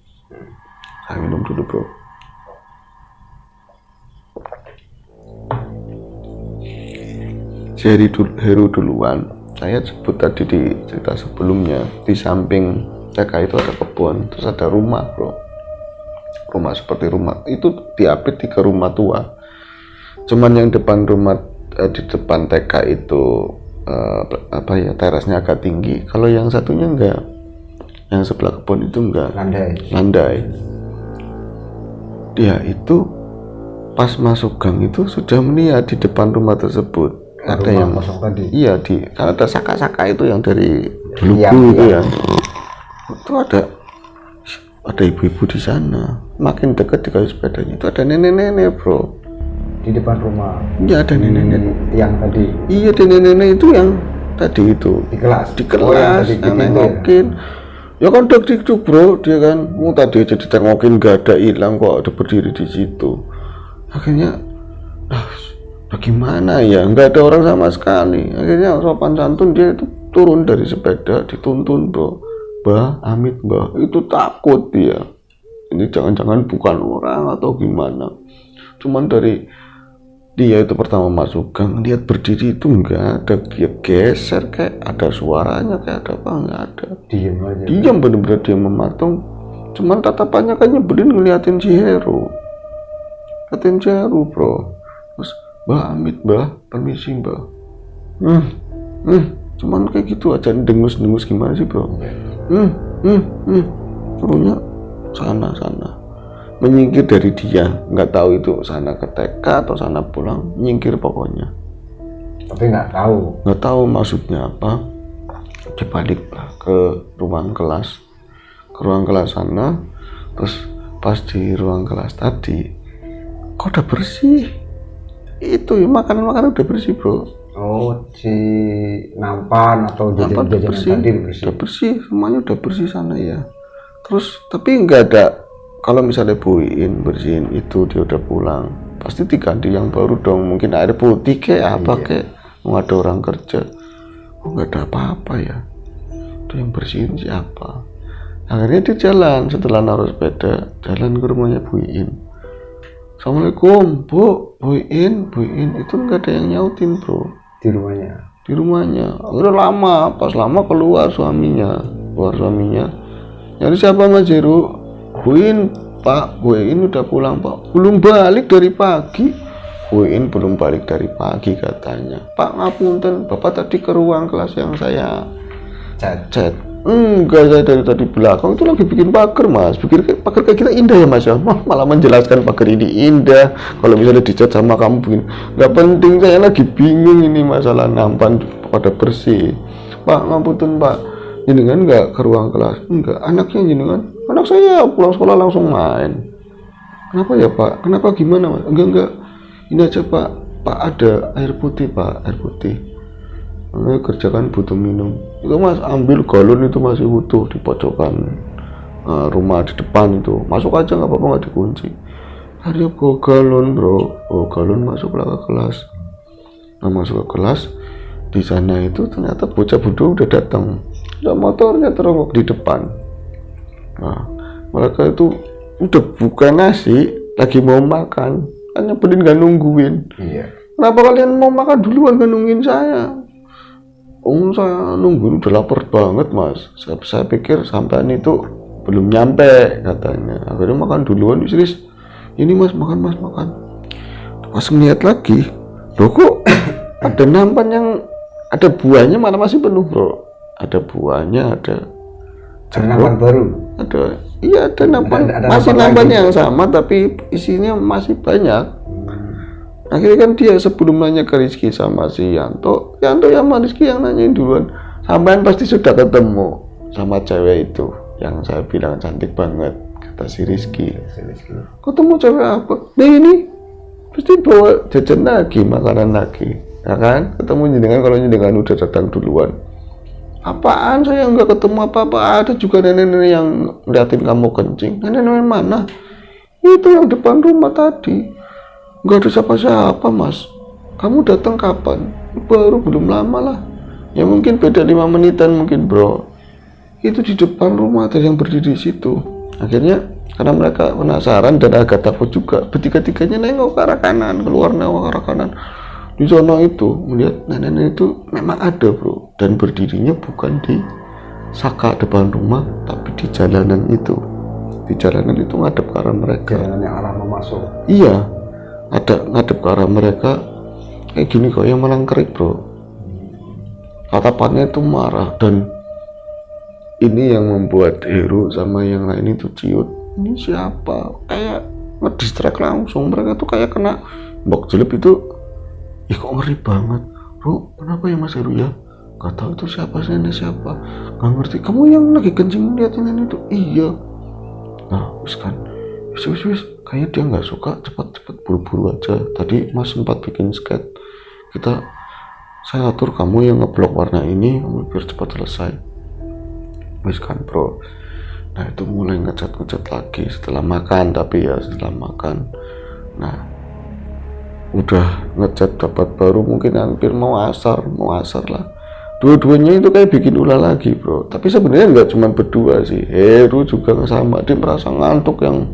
S2: Saya minum dulu Bro. Heru duluan. Saya sebut tadi di cerita sebelumnya, di samping TK itu ada kebun, terus ada rumah Bro. Rumah seperti rumah itu diapit 3 rumah tua. Cuman yang depan rumah di depan TK itu terasnya agak tinggi. Kalau yang satunya enggak. Yang sebelah kebun itu enggak. Landai. Dia itu pas masuk gang itu sudah melihat di depan rumah tersebut. Ada yang tadi. Iya, kan ada saka-saka itu yang dari Lugu itu ya. Itu ada ibu-ibu di sana. Makin dekat di kayu sepedanya itu ada nenek-nenek Bro.
S1: Di depan rumah.
S2: Iya, ada nenek-nenek.
S1: Yang tadi.
S2: Iya, ada nenek-nenek itu yang tadi itu. Di kelas. Nengokin. Ya kan deg-deg Bro, dia kan. Tadi aja ditengokin gak ada hilang kok, ada berdiri di situ. Akhirnya bagaimana ya, nggak ada orang sama sekali. Akhirnya sopan santun dia itu turun dari sepeda, dituntun bro. Mbah Amit, mbah, itu takut dia. Ini jangan-jangan bukan orang atau gimana. Cuman dari dia itu pertama masuk gang, lihat berdiri itu nggak ada, dia geser kayak ada suaranya, kayak ada apa, nggak ada.
S1: Diam aja.
S2: Diam, bener-bener dia mematung. Cuman tatapannya kan nyebelin ngeliatin si Heru. Ngeliatin si Heru bro. Terus, Mbah Amit, mbah, permisi mbah. Cuman kayak gitu aja, dengus-dengus gimana sih bro. Suruhnya sana. Menyingkir dari dia, nggak tahu itu sana ke TK atau sana pulang, menyingkir pokoknya.
S1: Tapi nggak tahu
S2: maksudnya apa. Dia balik ke ruang kelas, sana. Terus pas di ruang kelas tadi, kok udah bersih? Itu makanan udah bersih bro.
S1: Oh, si nampan atau jajan-jajanan tadi bersih.
S2: Udah bersih, semuanya udah bersih sana ya. Terus tapi nggak ada. Kalau misalnya buin bersihin itu dia udah pulang, pasti diganti yang baru dong. Mungkin air putih kayak apa kayak mau ada orang kerja. Oh nggak ada apa-apa ya. Itu yang bersihin siapa? Akhirnya dia jalan setelah naruh sepeda, jalan ke rumahnya Buin. Assalamualaikum, Bu, Buin itu nggak ada yang nyautin bro.
S1: Di rumahnya.
S2: Udah lama, pas lama keluar suaminya. Nyari siapa Mas Heru? Buin, Pak, Buin udah pulang Pak. Belum balik dari pagi. Buin belum balik dari pagi katanya. Pak ngapunten, Bapak tadi ke ruang kelas yang saya chat. Enggak, saya dari tadi belakang itu lagi bikin pagar Mas. Bikin pagar kayak kita indah ya Mas ya. Malah menjelaskan pagar ini indah. Kalau misalnya dicat sama kamu bikin, nggak penting, saya lagi bingung ini masalah nampan pada bersih. Pak ngapunten Pak, jenengan nggak ke ruang kelas? Enggak, anaknya jenengan. Anak saya pulang sekolah langsung main. Kenapa ya Pak? Kenapa gimana Mas? Enggak. Ini aja Pak ada air putih Pak, air putih. Kerjakan butuh minum. Itu Mas ambil galon itu masih utuh di pojokan rumah di depan itu. Masuk aja nggak apa-apa, nggak dikunci. Dia bawa galon bro, masuklah ke kelas. Nah masuk ke kelas, di sana itu ternyata bocah bodoh udah datang. Udah motornya terongkok di depan. Nah, mereka itu udah buka nasi, lagi mau makan, kan nyebelin gak nungguin.
S1: Iya.
S2: Kenapa kalian mau makan duluan gak nungguin saya? Saya nungguin udah lapar banget Mas. Saya pikir sampean itu belum nyampe katanya. Akhirnya makan duluan, serius. Ini Mas makan. Pas ngeliat lagi, loh kok ada nampan yang ada buahnya mana masih penuh bro. Ada buahnya, ada
S1: nampan baru.
S2: Ada nampan, masih nampan yang sama tapi isinya masih banyak. Akhirnya kan dia sebelum nanya ke Rizky sama si Yanto sama Rizky yang nanyain duluan. Sampean pasti sudah ketemu sama cewek itu yang saya bilang cantik banget, kata si Rizky. Ketemu cewek apa? Nah ini pasti bawa jajan lagi, makanan lagi, ya kan? Ketemu jenengan kalau jenengan udah datang duluan. Apaan, saya nggak ketemu apa-apa. Ada juga nenek-nenek yang liatin kamu kencing. Nenek-nenek mana? Itu yang depan rumah tadi. Nggak ada siapa-siapa Mas. Kamu datang kapan? Baru belum lama lah. Ya mungkin beda 5 menitan mungkin bro. Itu di depan rumah ada yang berdiri di situ. Akhirnya karena mereka penasaran dan agak takut juga, bertiga-tiganya nengok ke arah kanan, keluar nengok ke arah kanan. Di zona itu melihat nenek-nenek itu memang ada bro, dan berdirinya bukan di saka depan rumah tapi di jalanan itu. Di jalanan itu ngadep ke arah mereka.
S1: Jalanan yang arah mau masuk.
S2: Iya, ada ngadep ke arah mereka kayak gini kok, yang melangkerik bro. Tatapannya itu marah, dan ini yang membuat Heru sama yang lain itu ciut. Ini siapa? Kayak ngedistract langsung. Mereka tuh kayak kena bok jelek itu. Ih kok ngeri banget bro, kenapa ya Mas Heru ya? Gak tahu itu siapa, nenek siapa, gak ngerti. Kamu yang lagi kencing liatin nenek itu? Iya. Nah wis kan, wis kayaknya dia nggak suka, cepat buru-buru aja. Tadi Mas sempat bikin skate, saya atur kamu yang ngeblok warna ini biar cepat selesai. Wis kan bro. Nah itu mulai ngecat lagi setelah makan, tapi ya setelah makan. Nah udah ngecat dapat baru mungkin hampir mau asar lah. Dua-duanya itu kayak bikin ulah lagi bro. Tapi sebenarnya nggak cuma berdua sih, Heru juga sama, dia merasa ngantuk yang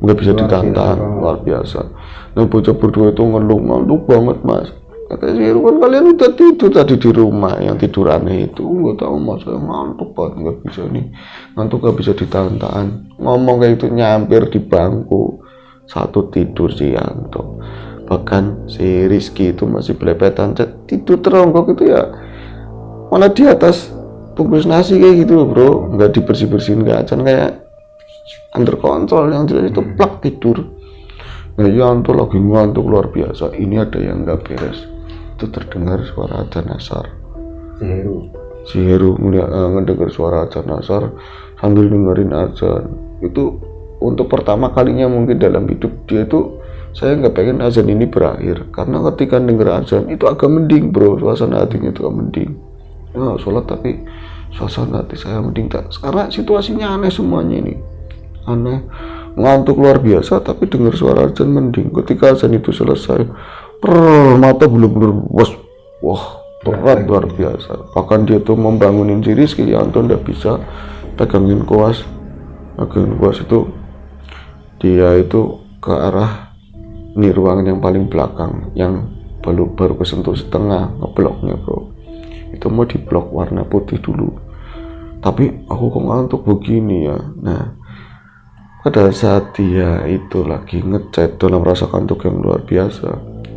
S2: nggak bisa ditantang, luar biasa. Nah bocah berdua itu ngeluh banget mas. Kata si Heru, kan kalian udah tidur tadi di rumah, yang tidur aneh itu nggak tahu mas, saya ngantuk banget, nggak bisa nih, ngantuk nggak bisa ditahan. Ngomong kayak itu nyampir di bangku satu tidur si Yanto. Bahkan si Rizky itu masih belepetan tidur teronggok itu ya, malah di atas bungkus nasi kayak gitu loh bro, nggak dibersih-bersihin, nggak acan, kayak under kontrol, yang jelas itu plak tidur. Nah Yanto lagi ngantuk luar biasa, ini ada yang nggak beres. Itu terdengar suara adzan asar. Si Heru ngedengar suara adzan asar sambil dengerin azan. Itu untuk pertama kalinya mungkin dalam hidup dia itu, saya nggak pengen azan ini berakhir, karena ketika denger azan itu agak mending bro, suasana hatinya itu agak mending. Ya, sholat tapi suasana hati saya mending tak, karena situasinya aneh semuanya ini, aneh, ngantuk luar biasa tapi dengar suara azan mending. Ketika azan itu selesai, mata bener-bener wah berat luar biasa. Bahkan dia tuh membangunin diri Rizky Yanto nggak bisa pegangin kuas itu, dia itu ke arah ini ruangan yang paling belakang yang baru kesentuh setengah ngebloknya bro. Itu mau diblok warna putih dulu, tapi aku kok ngantuk begini ya. Nah pada saat dia itu lagi ngecat dalam rasa kantuk yang luar biasa,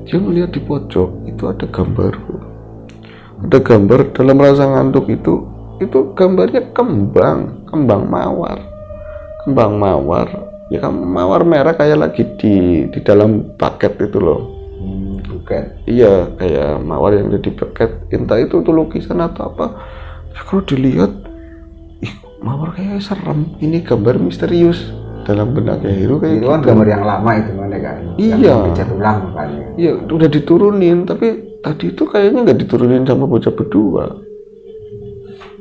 S2: dia melihat di pojok itu ada gambar bro. Ada gambar dalam rasa ngantuk itu gambarnya kembang mawar ya kan, mawar merah kayak lagi di dalam paket itu loh. Buket. Iya, kayak mawar yang ada di paket, entah itu tuh lukisan atau apa. Kalau dilihat, mawar kayak serem, ini gambar misterius dalam benaknya Heru kayak
S1: itu kan
S2: gitu.
S1: Gambar yang lama itu mana kan,
S2: iya,
S1: yang dicat ulang kan.
S2: Iya, udah diturunin, tapi tadi itu kayaknya nggak diturunin sama bocah berdua.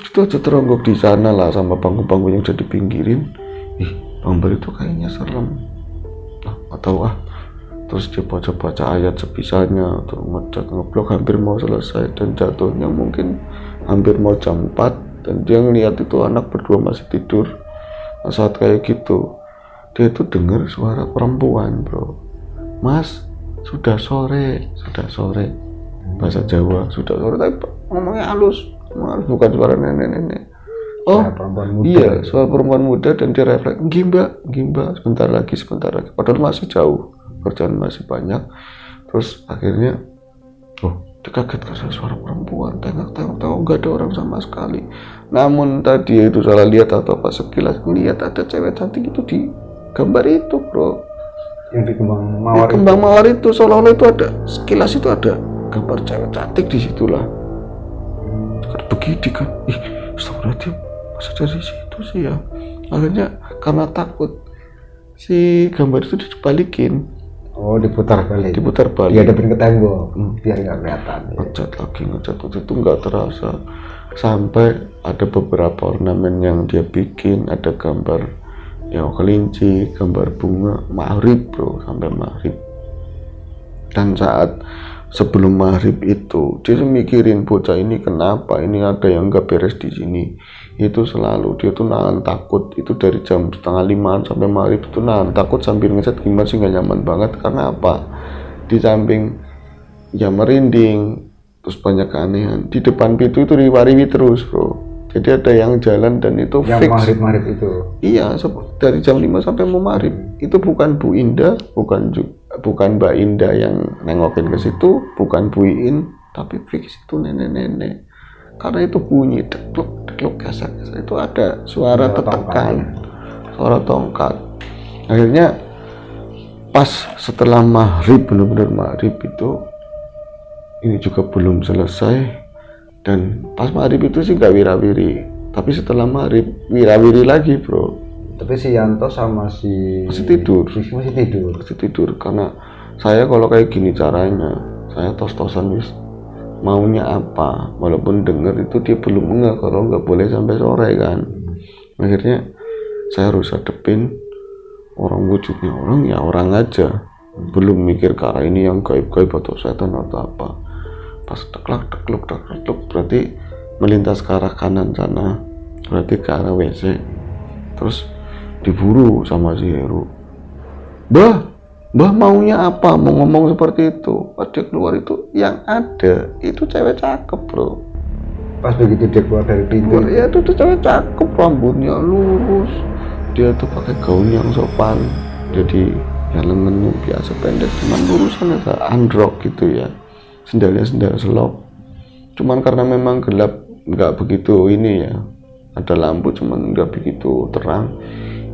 S2: Itu aja teronggok di sana lah sama bangku-bangku yang udah dipinggirin. Gambar itu kayaknya serem. Atau terus dia baca ayat sebisanya, terus ngecat ngeblok hampir mau selesai, dan jatuhnya mungkin hampir mau jam 4, dan dia ngeliat itu anak berdua masih tidur. Nah, saat kayak gitu dia itu dengar suara perempuan bro. Mas, sudah sore bahasa Jawa, sudah sore, tapi ngomongnya halus, bukan suara nenek-nenek. Iya, suara perempuan muda, dan dia refleks, gimba, sebentar lagi, padahal masih jauh, kerjaan masih banyak. Terus akhirnya dia kaget karena suara perempuan, tengok nggak ada orang sama sekali. Namun tadi itu salah lihat atau apa, sekilas melihat ada cewek cantik itu di gambar itu bro,
S1: yang di kembang
S2: mawar itu seolah-olah itu ada, sekilas itu ada gambar cewek cantik di situlah. Begini kan, astagfirullahaladzim, masa dari situ sih ya. Akhirnya karena takut, si gambar itu dibalikin.
S1: Diputar balik. Dihadapin ke tembok, biar nggak kelihatan.
S2: Ngecat itu nggak terasa. Sampai ada beberapa ornamen yang dia bikin, ada gambar kelinci, gambar bunga, maghrib bro, sampai maghrib. Dan saat sebelum maghrib itu dia mikirin bocah ini kenapa, ini ada yang nggak beres di sini. Itu selalu dia tuh nahan takut, itu dari jam 4:30 sampai maghrib itu nahan takut sambil ngecat, gimana sih nggak nyaman banget. Karena apa, di samping ya merinding, terus banyak keanehan, di depan pintu itu riwa-riwi terus bro. Jadi ada yang jalan dan itu
S1: yang
S2: fix
S1: maghrib itu.
S2: Iya, dari jam 5 sampai mau maghrib. Itu bukan Bu Indah, bukan Mbak Indah yang nengokin ke situ, bukan Bu Iin, tapi fix itu nenek-nenek. Karena itu bunyi dekluk geser, itu ada suara tetekan, suara tongkat. Akhirnya pas setelah maghrib, benar-benar maghrib itu, ini juga belum selesai. Dan pas maghrib itu sih gak wirawiri, tapi setelah maghrib wirawiri lagi bro.
S1: Tapi si Yanto sama
S2: masih tidur. Karena saya kalau kayak gini caranya, saya tos-tosan wis maunya apa, walaupun denger itu dia belum enggak, kalau nggak boleh sampai sore kan. Akhirnya saya harus hadepin orang, wujudnya orang ya orang aja, belum mikir ke arah ini yang gaib-gaib atau setan atau apa. Pas teklak berarti melintas ke arah kanan sana, berarti ke arah WC. Terus diburu sama si Heru. Mbah maunya apa? Mau ngomong seperti itu. Pas dia keluar itu yang ada itu cewek cakep, bro.
S1: Pas begitu dia keluar dari pintu,
S2: Ya itu tuh cewek cakep, rambutnya lurus, dia tuh pakai gaun yang sopan, jadi ya lengannya biasa pendek, cuman lurusan ada androk gitu ya, sendal selop. Cuman karena memang gelap, nggak begitu ini ya, ada lampu cuman nggak begitu terang.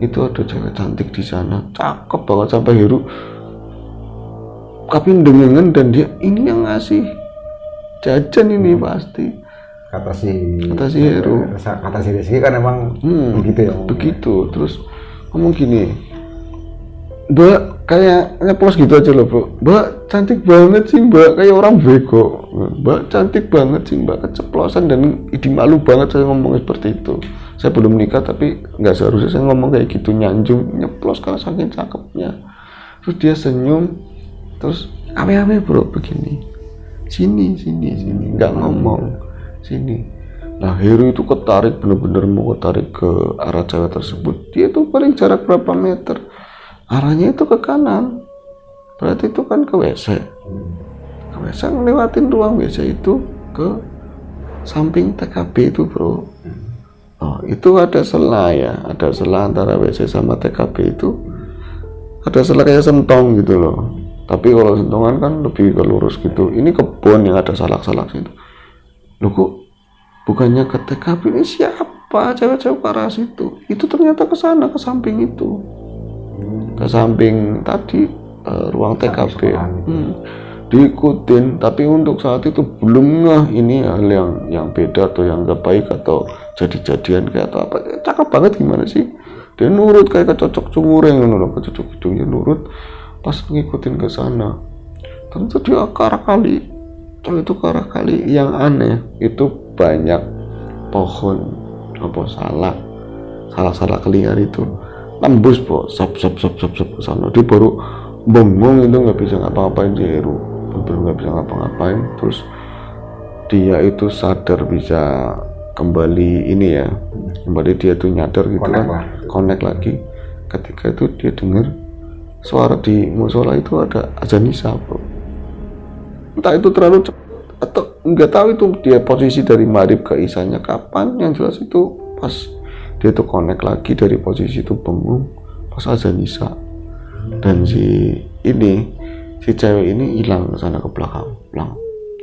S2: Itu ada cewek cantik di sana, cakep banget sampai Heru kapin dengengan, dan dia ini yang ngasih jajan ini pasti.
S1: kata si
S2: Heru,
S1: kata si Rizky kan emang begitu ya.
S2: Begitu, terus ngomong gini, Mbak kayak nyeplos gitu aja loh, Bro. Mbak cantik banget sih, Mbak, kayak orang bego. Mbak cantik banget sih, Mbak, keceplosan, dan malu banget saya ngomong seperti itu. Saya belum nikah tapi nggak seharusnya saya ngomong kayak gitu, nyanjung, nyeplos karena saking cakepnya. Terus dia senyum, terus ame bro begini, sini, nggak ngomong. Sini. Nah Heru itu ketarik, bener-bener mau ketarik ke arah cewek tersebut. Dia itu paling jarak berapa meter, arahnya itu ke kanan, berarti itu kan ke WC. Ke WC, ngelewatin ruang WC itu ke samping TKB itu, bro. Oh, itu ada sela ya, ada sela antara WC sama TKB itu, ada sela kayak sentong gitu loh. Tapi kalau sentongan kan lebih ke lurus gitu. Ini kebun yang ada salak-salak situ. Loh kok bukannya ke TKB, ini siapa cewek-cewek ke arah situ? Itu ternyata ke sana, ke samping itu, ke samping tadi ruang TKB. Diikutin, tapi untuk saat itu belum ngeh ini hal yang beda atau yang gak baik atau jadi-jadian kayak atau apa. Cakep banget gimana sih, dia nurut kayak kecocok cungureng loh, kecocok hidungnya nurut. Pas ngikutin ke sana, tentu dia ke arah kali. Cowok itu ke arah kali, yang aneh itu banyak pohon apa salak liar itu tembus, bro, sap ke sana. Dia baru bengong, itu nggak bisa ngapa-ngapain si Heru, bener nggak bisa ngapa-ngapain. Terus dia itu sadar bisa kembali ini ya, kembali dia tuh nyadar gitu kan, connect lagi. Ketika itu dia dengar suara di musola itu ada azan isya, bro. Entah itu terlalu cepat atau nggak tahu itu dia posisi dari maghrib ke isanya kapan. Yang jelas itu pas dia tuh connect lagi dari posisi itu bengong pas azan isya. Dan si cewek ini hilang ke sana ke belakang,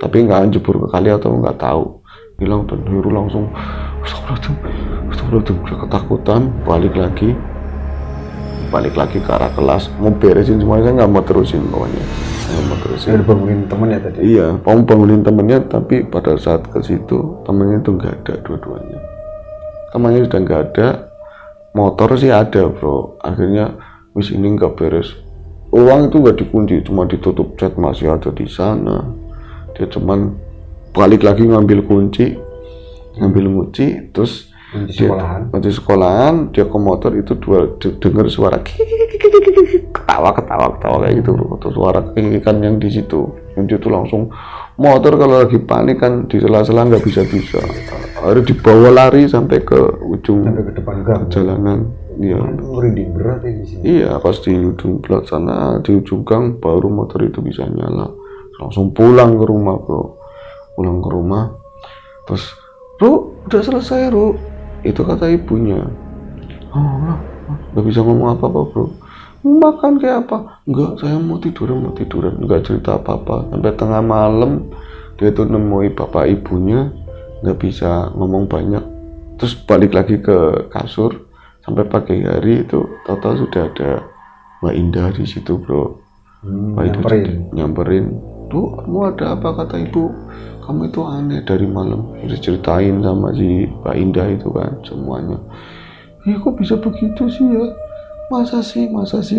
S2: tapi nggak jebur ke kali atau nggak tahu, hilang. Dan Heru langsung astagfirullahaladzim, ketakutan, balik lagi ke arah kelas, mau beresin semuanya. Saya nggak mau terusin pokoknya.
S1: Dia bangunin temennya tadi.
S2: Iya, mau bangunin temennya, tapi pada saat ke situ temennya itu nggak ada, dua-duanya. Temannya sudah nggak ada, motor sih ada, bro. Akhirnya wis ini nggak beres. Uang itu nggak dikunci, cuma ditutup cat, masih ada di sana. Dia cuman balik lagi ngambil kunci, terus di sekolahan dia ke motor itu dengar suara ketawa kayak gitu, atau suara kikikan yang di situ. Dia tuh langsung motor kalau lagi panik kan di sela-sela nggak bisa, harus dibawa lari sampai ke ujung, sampai ke depan jalanan. Iya,
S1: merinding berat ya di sini.
S2: Iya, pas di ujung belat sana, di ujung gang baru motor itu bisa nyala. Langsung pulang ke rumah, bro. Terus, Ru, udah selesai, Ru. Itu kata ibunya. Oh, nggak bisa ngomong apa-apa, bro. Makan kayak apa? Enggak, saya mau tiduran. Enggak cerita apa-apa. Sampai tengah malam dia tuh nemui bapak ibunya, nggak bisa ngomong banyak. Terus balik lagi ke kasur. Sampai pagi hari itu total sudah ada Mbak Indah di situ, bro. Mbak Indah nyamperin. Tuh, kamu ada apa? Kata ibu, kamu itu aneh dari malam. Udah ceritain sama si Mbak Indah itu kan semuanya. Ya kok bisa begitu sih ya? Masa sih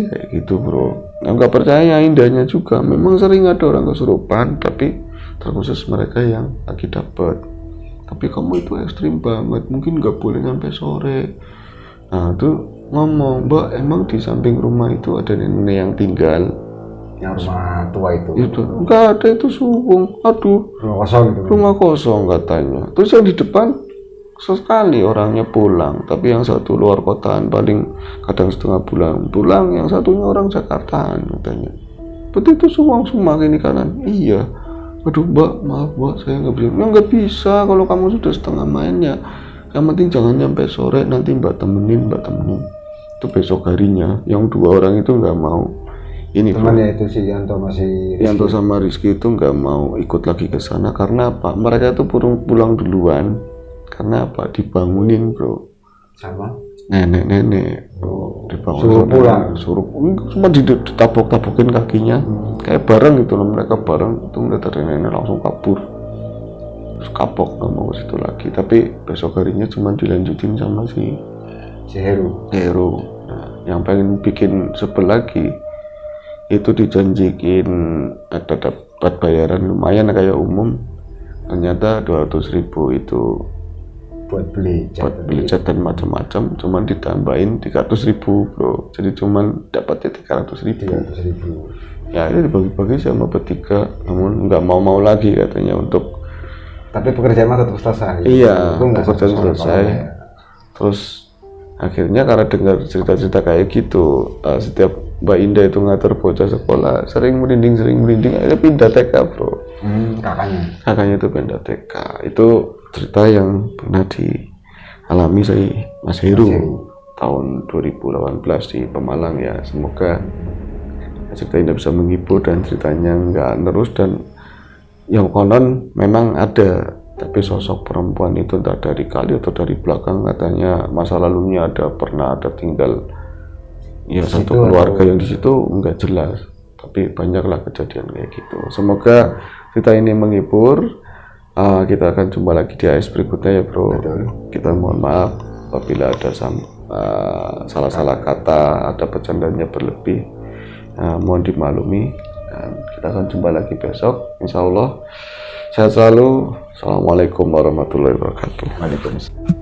S2: kayak gitu, bro. Nggak percaya Indahnya juga. Memang sering ada orang kesurupan, tapi terkhusus mereka yang lagi dapet. Tapi kamu itu ekstrim banget. Mungkin nggak boleh sampai sore. Nah tuh ngomong, Mbak, emang di samping rumah itu ada nenek yang tinggal.
S1: Yang rumah tua itu.
S2: Itu nggak ada, itu suwung. Aduh,
S1: Rumah kosong gitu.
S2: rumah kosong katanya. Terus yang di depan sekali orangnya pulang, tapi yang satu luar kotaan, paling kadang setengah bulan pulang, yang satunya orang Jakartaan katanya. Betul itu suwung semua ini kanan. Iya. Aduh mbak, maaf mbak, saya nggak bisa. Ya nggak bisa, kalau kamu sudah setengah main ya. Yang penting jangan nyampe sore, nanti mbak temenin. Itu besok harinya. Yang 2 orang itu nggak mau. Ini
S1: temannya itu si Yanto masih
S2: Yanto sama Rizky itu nggak mau ikut lagi ke sana karena apa? Mereka tuh pulang duluan. Karena apa? Dibangunin bro.
S1: sama
S2: Nenek. Dibangun
S1: suruh pulang.
S2: Suruh cuma ditabok-tabokin kakinya. Kayak bareng gitu loh, mereka bareng. Itu ngeliat ada nenek langsung kabur. Terus kapok nggak mau ke situ lagi. Tapi besok harinya cuma dilanjutin sama si Heru. Nah, yang pengen bikin sebel lagi itu dijanjikin ada dapat bayaran lumayan kayak umum, ternyata 200.000 itu
S1: buat beli
S2: cat dan macam-macam, cuman ditambahin 300.000 bro, jadi cuman dapatnya 300.000. Ya ini dibagi-bagi sama bertiga, namun nggak mau lagi katanya untuk.
S1: Tapi pekerjaan mah tetap selesai.
S2: Iya, pekerjaan selesai. Terus akhirnya karena dengar cerita-cerita kayak gitu, setiap Mbak Indah itu ngatur bocah sekolah sering merinding, akhirnya pindah TK bro. Kakaknya itu pindah TK. Itu cerita yang pernah dialami saya Mas Heru tahun 2018 di Pemalang ya. Semoga cerita ini bisa menghibur dan ceritanya nggak terus, dan yang konon memang ada, tapi sosok perempuan itu entah dari kali atau dari belakang, katanya masa lalunya pernah ada tinggal ya satu keluarga yang di situ nggak jelas, tapi banyaklah kejadian kayak gitu. Semoga cerita ini menghibur. Kita akan jumpa lagi di AS berikutnya ya bro. Kita mohon maaf apabila ada salah-salah kata, ada bercandanya berlebih, mohon dimaklumi. Dan kita akan jumpa lagi besok, insya Allah. Sehat selalu. Assalamualaikum warahmatullahi wabarakatuh.
S1: Waalaikumsalam.